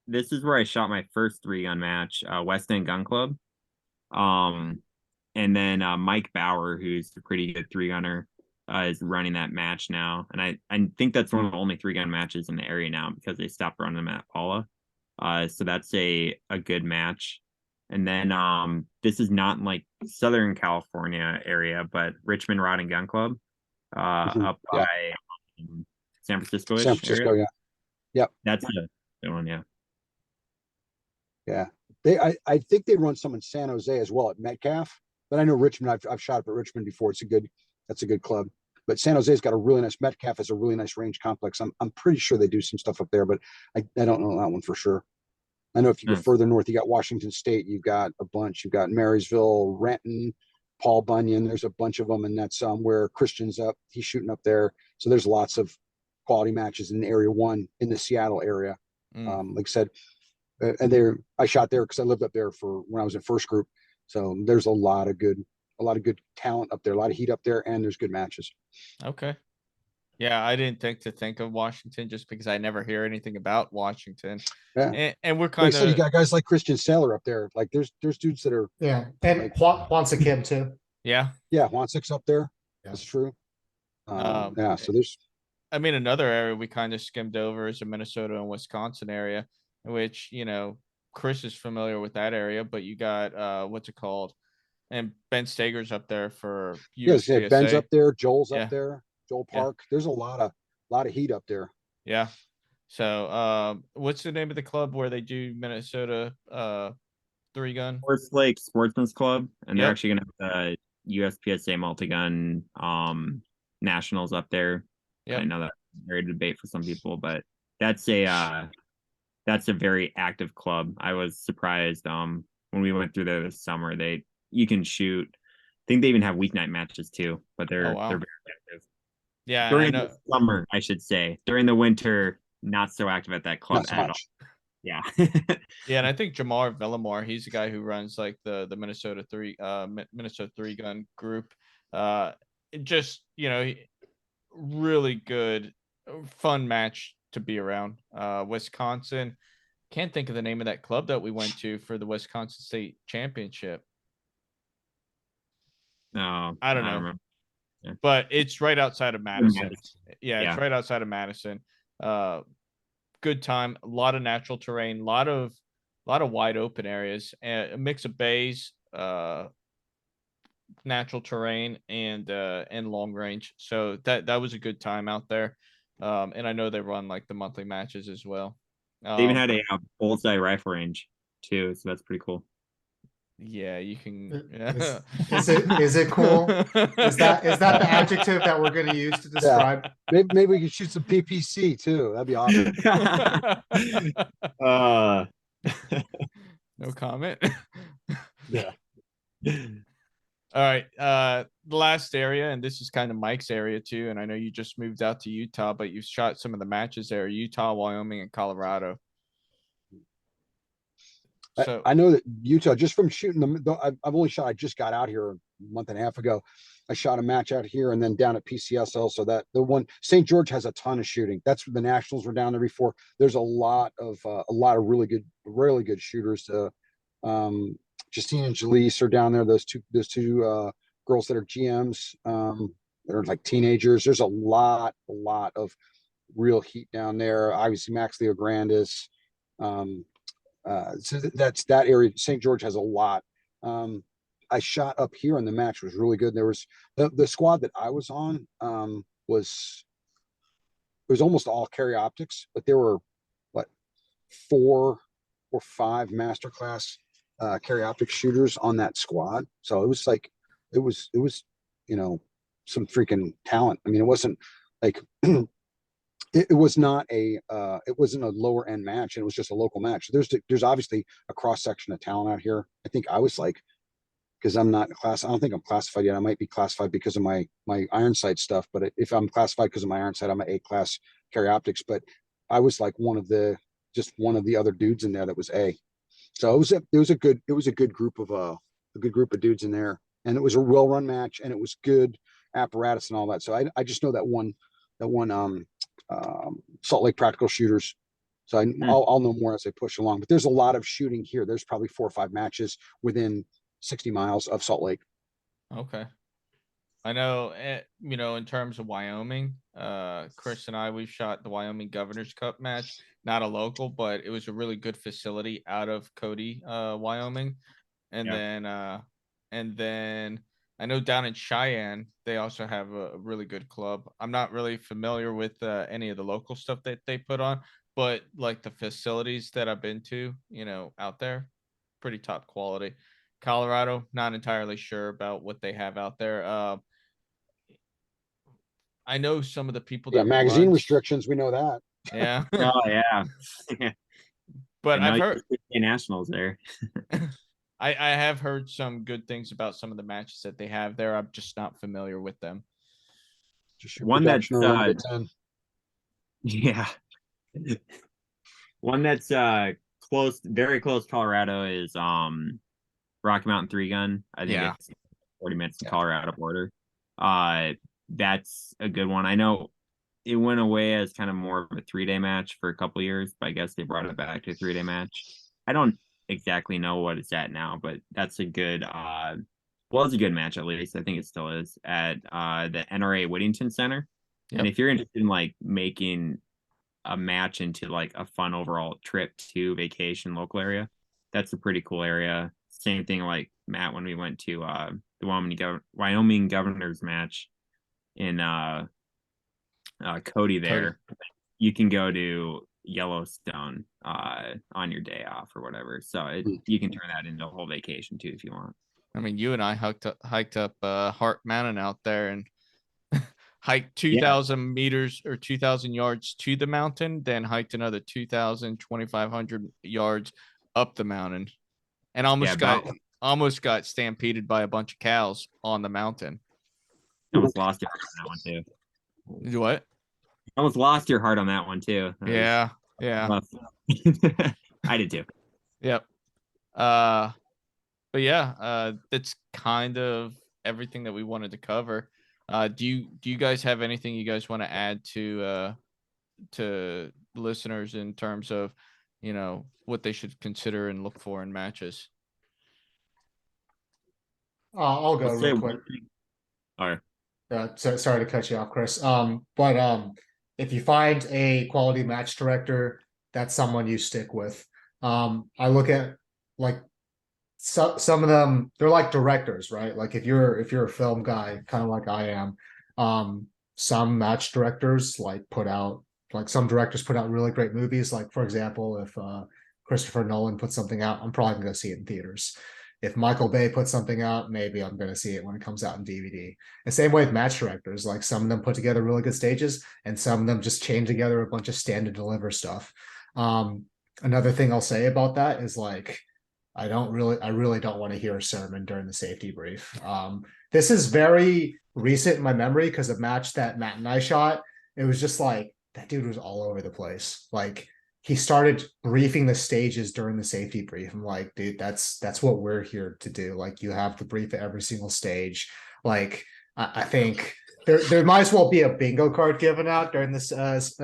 this is where I shot my first 3-gun match, West End Gun Club. And then Mike Bauer, who's a pretty good 3-gunner, is running that match now. And I think that's one of the only 3-gun matches in the area now because they stopped running them at Paula. So that's a good match. And then this is not in like Southern California area, but Richmond Rod and Gun Club, up Yeah. by San Francisco-ish San Francisco, area. yeah. Yep. That's a good one, yeah. Yeah. I think they run some in San Jose as well at Metcalf, but I know Richmond, I've shot up at Richmond before. That's a good club. But San Jose's got a really nice, Metcalf has a really nice range complex. I'm pretty sure they do some stuff up there, but I don't know that one for sure. I know if you go Nice. further north, you got Washington State, you've got a bunch, you've got Marysville, Renton, Paul Bunyan. There's a bunch of them, and that's where Christian's up. He's shooting up there. So there's lots of quality matches in Area 1 in the Seattle area. Like I said, and I shot there because I lived up there for when I was in first group. So there's a lot of good talent up there, a lot of heat up there, and there's good matches. Okay. Yeah, I didn't think of Washington just because I never hear anything about Washington. Yeah. And we're Like I kind said, you of. got guys like Christian Saylor up there. Like there's dudes that are Yeah, and like, Juanza Kim too. Yeah. Juan 6 up there. Yeah. That's true. Um, Yeah, so there's I mean, another area we kind of skimmed over is the Minnesota and Wisconsin area, which, Chris is familiar with that area, but you got what's it called? And Ben Stager's up there for Ben's USPSA. up there, Joel's Yeah. up there, Joel Yeah. Park. There's a lot of heat up there. Yeah. So what's the name of the club where they do Minnesota 3-gun? Horse Lake Sportsman's Club, and they're Yep. actually gonna have the USPSA multi-gun nationals up there. Yep. I know that's very debate for some people, but that's a very active club. I was surprised when we went through there this summer. You can shoot. I think they even have weeknight matches too, but they're wow. very active. Yeah, During the summer, I should say. During the winter, not so active at that club Not so at much. all. Yeah. Yeah, and I think Jamar Villamore, he's the guy who runs like the Minnesota 3-gun group. Just, really good, fun match to be around. Wisconsin, can't think of the name of that club that we went to for the Wisconsin State Championship. No, I don't know. remember. Yeah. But it's right outside of Madison. Yeah, it's Yeah. right outside of Madison. Good time, a lot of natural terrain, a lot of wide open areas, and a mix of bays, natural terrain, and long range. So that was a good time out there. And I know they run like the monthly matches as well. They even had a bullseye rifle range too, so that's pretty cool. Yeah, you can. Is it cool? Is that the adjective that we're going to use to describe? Maybe we could shoot some PPC too. That'd be awesome. No comment. Yeah. All right. The last area, and this is kind of Mike's area too. And I know you just moved out to Utah, but you've shot some of the matches there: Utah, Wyoming, and Colorado. So I know that Utah, just from shooting them, I've only shot. I just got out here a month and a half ago. I shot a match out here and then down at PCS also. That the one St. George has a ton of shooting. That's where the Nationals were down there before. There's a lot of really good shooters. Justine and Jaleese are down there. Those two girls that are GMs. They're like teenagers. There's a lot of real heat down there. Obviously, Max Leo Grandis. So that's that area. St. George has a lot. I shot up here and the match was really good. There was the squad that I was on was almost all carry optics, but there were 4 or 5 masterclass carry optic shooters on that squad. So it was some freaking talent. I mean, it wasn't like it was not it wasn't a lower end match. It was just a local match. There's obviously a cross section of talent out here. I think I was because I'm not I don't think I'm classified yet. I might be classified because of my iron sight stuff. But if I'm classified because of my iron sight, I'm an A class carry optics. But I was like one of the other dudes in there that was A. So it was a good group of dudes in there, and it was a well run match, and it was good apparatus and all that. So I just know that one Salt Lake Practical Shooters. So I'll know more as I push along. But there's a lot of shooting here. There's probably 4 or 5 matches within 60 miles of Salt Lake. Okay. I know, in terms of Wyoming, Chris and we've shot the Wyoming Governor's Cup match, not a local, but it was a really good facility out of Cody, Wyoming. And then I know down in Cheyenne, they also have a really good club. I'm not really familiar with any of the local stuff that they put on, but like the facilities that I've been to, out there, pretty top quality. Colorado, not entirely sure about what they have out there. I know some of the people Yeah, that magazine runs, restrictions, we know that. Oh yeah. but I know I've heard nationals there. I have heard some good things about some of the matches that they have there. I'm just not familiar with them. Just One that's production yeah. One that's very close to Colorado is Rocky Mountain 3-gun. I think Yeah. it's 40 minutes to Colorado border. That's a good one. I know it went away as kind of more of a 3-day match for a couple years, but I guess they brought it back to a 3-day match. I don't exactly know what it's at now, but that's a good it's a good match at least. I think it still is at the NRA Whittington Center. Yep. And if you're interested in like making a match into like a fun overall trip to vacation local area, that's a pretty cool area. Same thing like Matt when we went to the Wyoming Governor's match in Cody there. You can go to Yellowstone on your day off or whatever. So you can turn that into a whole vacation too if you want. I mean, you and I hiked up Hart Mountain out there and hiked 2,000 meters or 2,000 yards to the mountain, then hiked another 2,500 yards up the mountain, and almost got stampeded by a bunch of cows on the mountain. Almost lost your heart on that one too. What? Almost lost your heart on that one too. Yeah. I did too. Yep. But yeah, that's kind of everything that we wanted to cover. Do you guys have anything you guys want to add to listeners in terms of, what they should consider and look for in matches? I'll go real quick. All right. Sorry to cut you off, Chris. But if you find a quality match director, that's someone you stick with. I look at like some of them, they're like directors, right? Like if you're a film guy, kind of like I am, some match directors some directors put out really great movies. Like for example, if Christopher Nolan puts something out, I'm probably gonna see it in theaters. If Michael Bay puts something out, maybe I'm going to see it when it comes out in DVD. The same way with match directors, like some of them put together really good stages and some of them just chain together a bunch of stand and deliver stuff. Another thing I'll say about that is like, I really don't want to hear a sermon during the safety brief. This is very recent in my memory because a match that Matt and I shot, it was just like, that dude was all over the place. Like, he started briefing the stages during the safety brief. I'm like, dude, that's what we're here to do. Like, you have to brief every single stage. Like, I think there might as well be a bingo card given out during this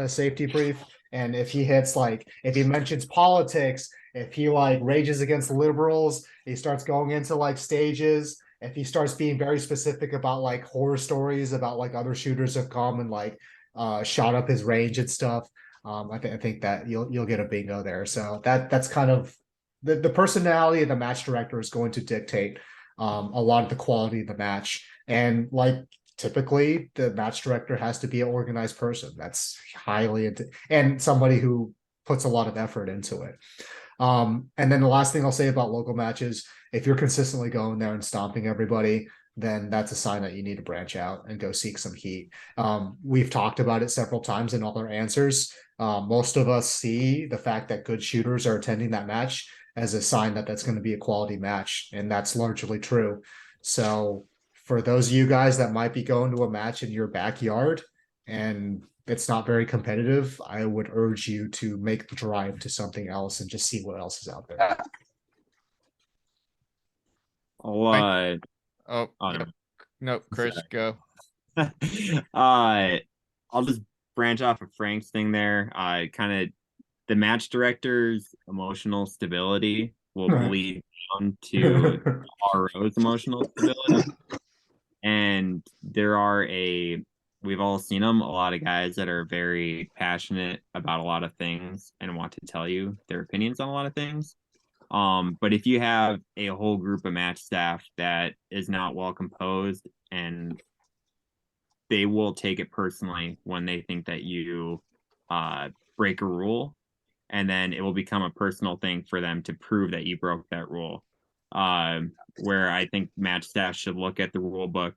safety brief. And if he hits if he mentions politics, if he rages against liberals, he starts going into stages. If he starts being very specific about horror stories about other shooters have come and shot up his range and stuff. I think that you'll get a bingo there. So that's kind of the personality of the match director is going to dictate a lot of the quality of the match. And typically the match director has to be an organized person. That's and somebody who puts a lot of effort into it. And then the last thing I'll say about local matches, if you're consistently going there and stomping everybody, then that's a sign that you need to branch out and go seek some heat. We've talked about it several times in all our answers. Most of us see the fact that good shooters are attending that match as a sign that that's going to be a quality match, and that's largely true. So for those of you guys that might be going to a match in your backyard and it's not very competitive, I would urge you to make the drive to something else and just see what else is out there. I'll, Oh, oh, yep. No, Chris, go. I'll just branch off of Frank's thing there. Kind of the match director's emotional stability will bleed down to RO's emotional stability. And we've all seen them, a lot of guys that are very passionate about a lot of things and want to tell you their opinions on a lot of things. But if you have a whole group of match staff that is not well composed, and they will take it personally when they think that you break a rule, and then it will become a personal thing for them to prove that you broke that rule. Where I think match staff should look at the rule book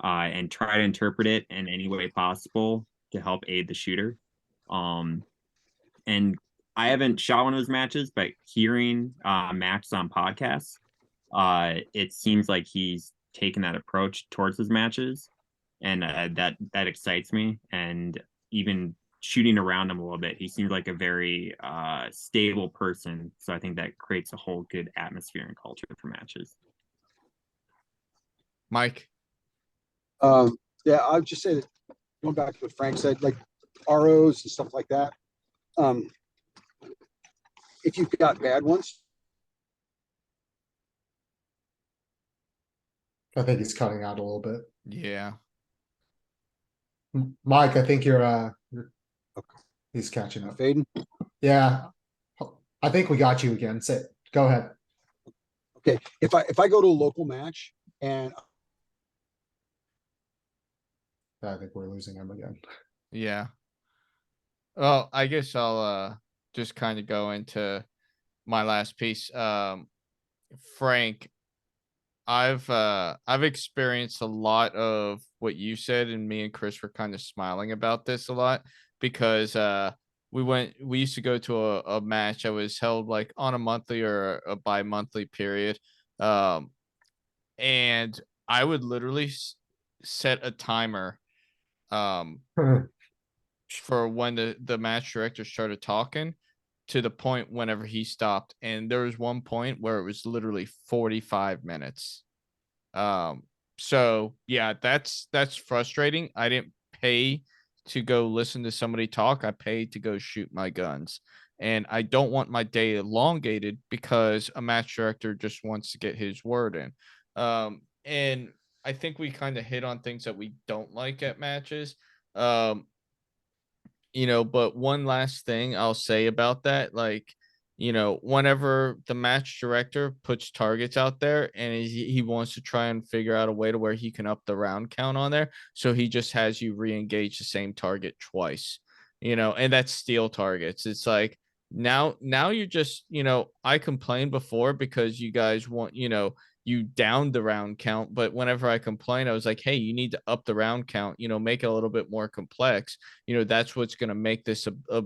and try to interpret it in any way possible to help aid the shooter. And I haven't shot one of those matches, but hearing matches on podcasts, it seems like he's taken that approach towards his matches, and that excites me. And even shooting around him a little bit, he seems like a very stable person. So I think that creates a whole good atmosphere and culture for matches. Mike. Yeah, I would just say that, going back to what Frank said, like ROs and stuff like that. If you've got bad ones, I think he's cutting out a little bit. Yeah. Mike, I think you're he's catching up. fading. Yeah. I think we got you again. Go ahead. Okay, if I go to a local match and I think we're losing him again. Yeah. Well, I guess I'll just kind of go into my last piece. Frank, I've experienced a lot of what you said, and me and Chris were kind of smiling about this a lot because we used to go to a match that was held like on a monthly or a bi-monthly period. And I would literally set a timer for when the match director started talking to the point whenever he stopped. And there was one point where it was literally 45 minutes. So yeah, that's frustrating. I didn't pay to go listen to somebody talk. I paid to go shoot my guns. And I don't want my day elongated because a match director just wants to get his word in. And I think we kind of hit on things that we don't like at matches. But one last thing I'll say about that, like, whenever the match director puts targets out there and he wants to try and figure out a way to where he can up the round count on there. So he just has you re-engage the same target twice, and that's steal targets. It's like, now you're just, I complained before because you guys want, you downed the round count. But whenever I complained, I was like, hey, you need to up the round count, make it a little bit more complex. That's what's going to make this a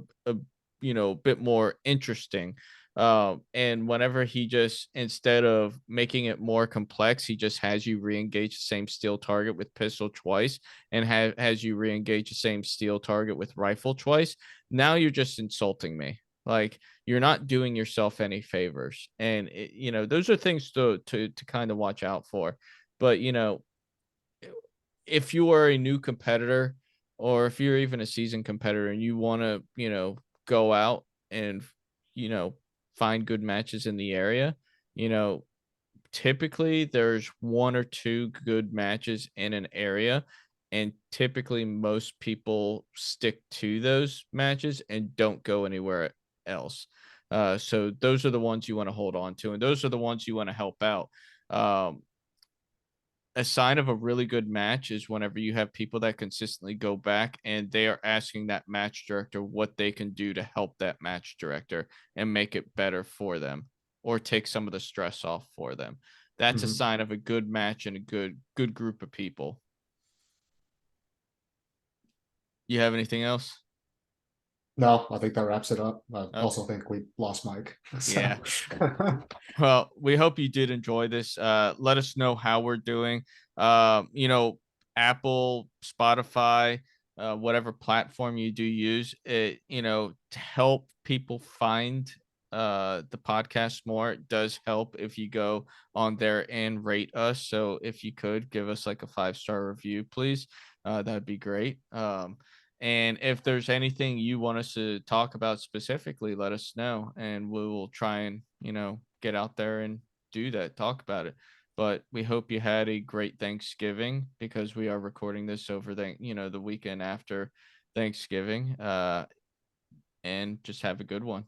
bit more interesting. And whenever he just, instead of making it more complex, he just has you re-engage the same steel target with pistol twice and has you re-engage the same steel target with rifle twice. Now you're just insulting me. Like, you're not doing yourself any favors. And those are things to kind of watch out for. But if you are a new competitor, or if you're even a seasoned competitor and you want to, go out and, find good matches in the area, typically there's one or two good matches in an area. And typically most people stick to those matches and don't go anywhere else. So those are the ones you want to hold on to, and those are the ones you want to help out. A sign of a really good match is whenever you have people that consistently go back and they are asking that match director what they can do to help that match director and make it better for them or take some of the stress off for them. That's a sign of a good match and a good group of people. You have anything else? No, I think that wraps it up. I Okay. also think we lost Mike. So. Yeah. Well, we hope you did enjoy this. Let us know how we're doing. Apple, Spotify, whatever platform you do use it, to help people find the podcast more. It does help if you go on there and rate us. So if you could give us like a 5-star review, please, that'd be great. And if there's anything you want us to talk about specifically, let us know, and we will try and get out there and do that, talk about it. But we hope you had a great Thanksgiving, because we are recording this over the weekend after Thanksgiving. And just have a good one.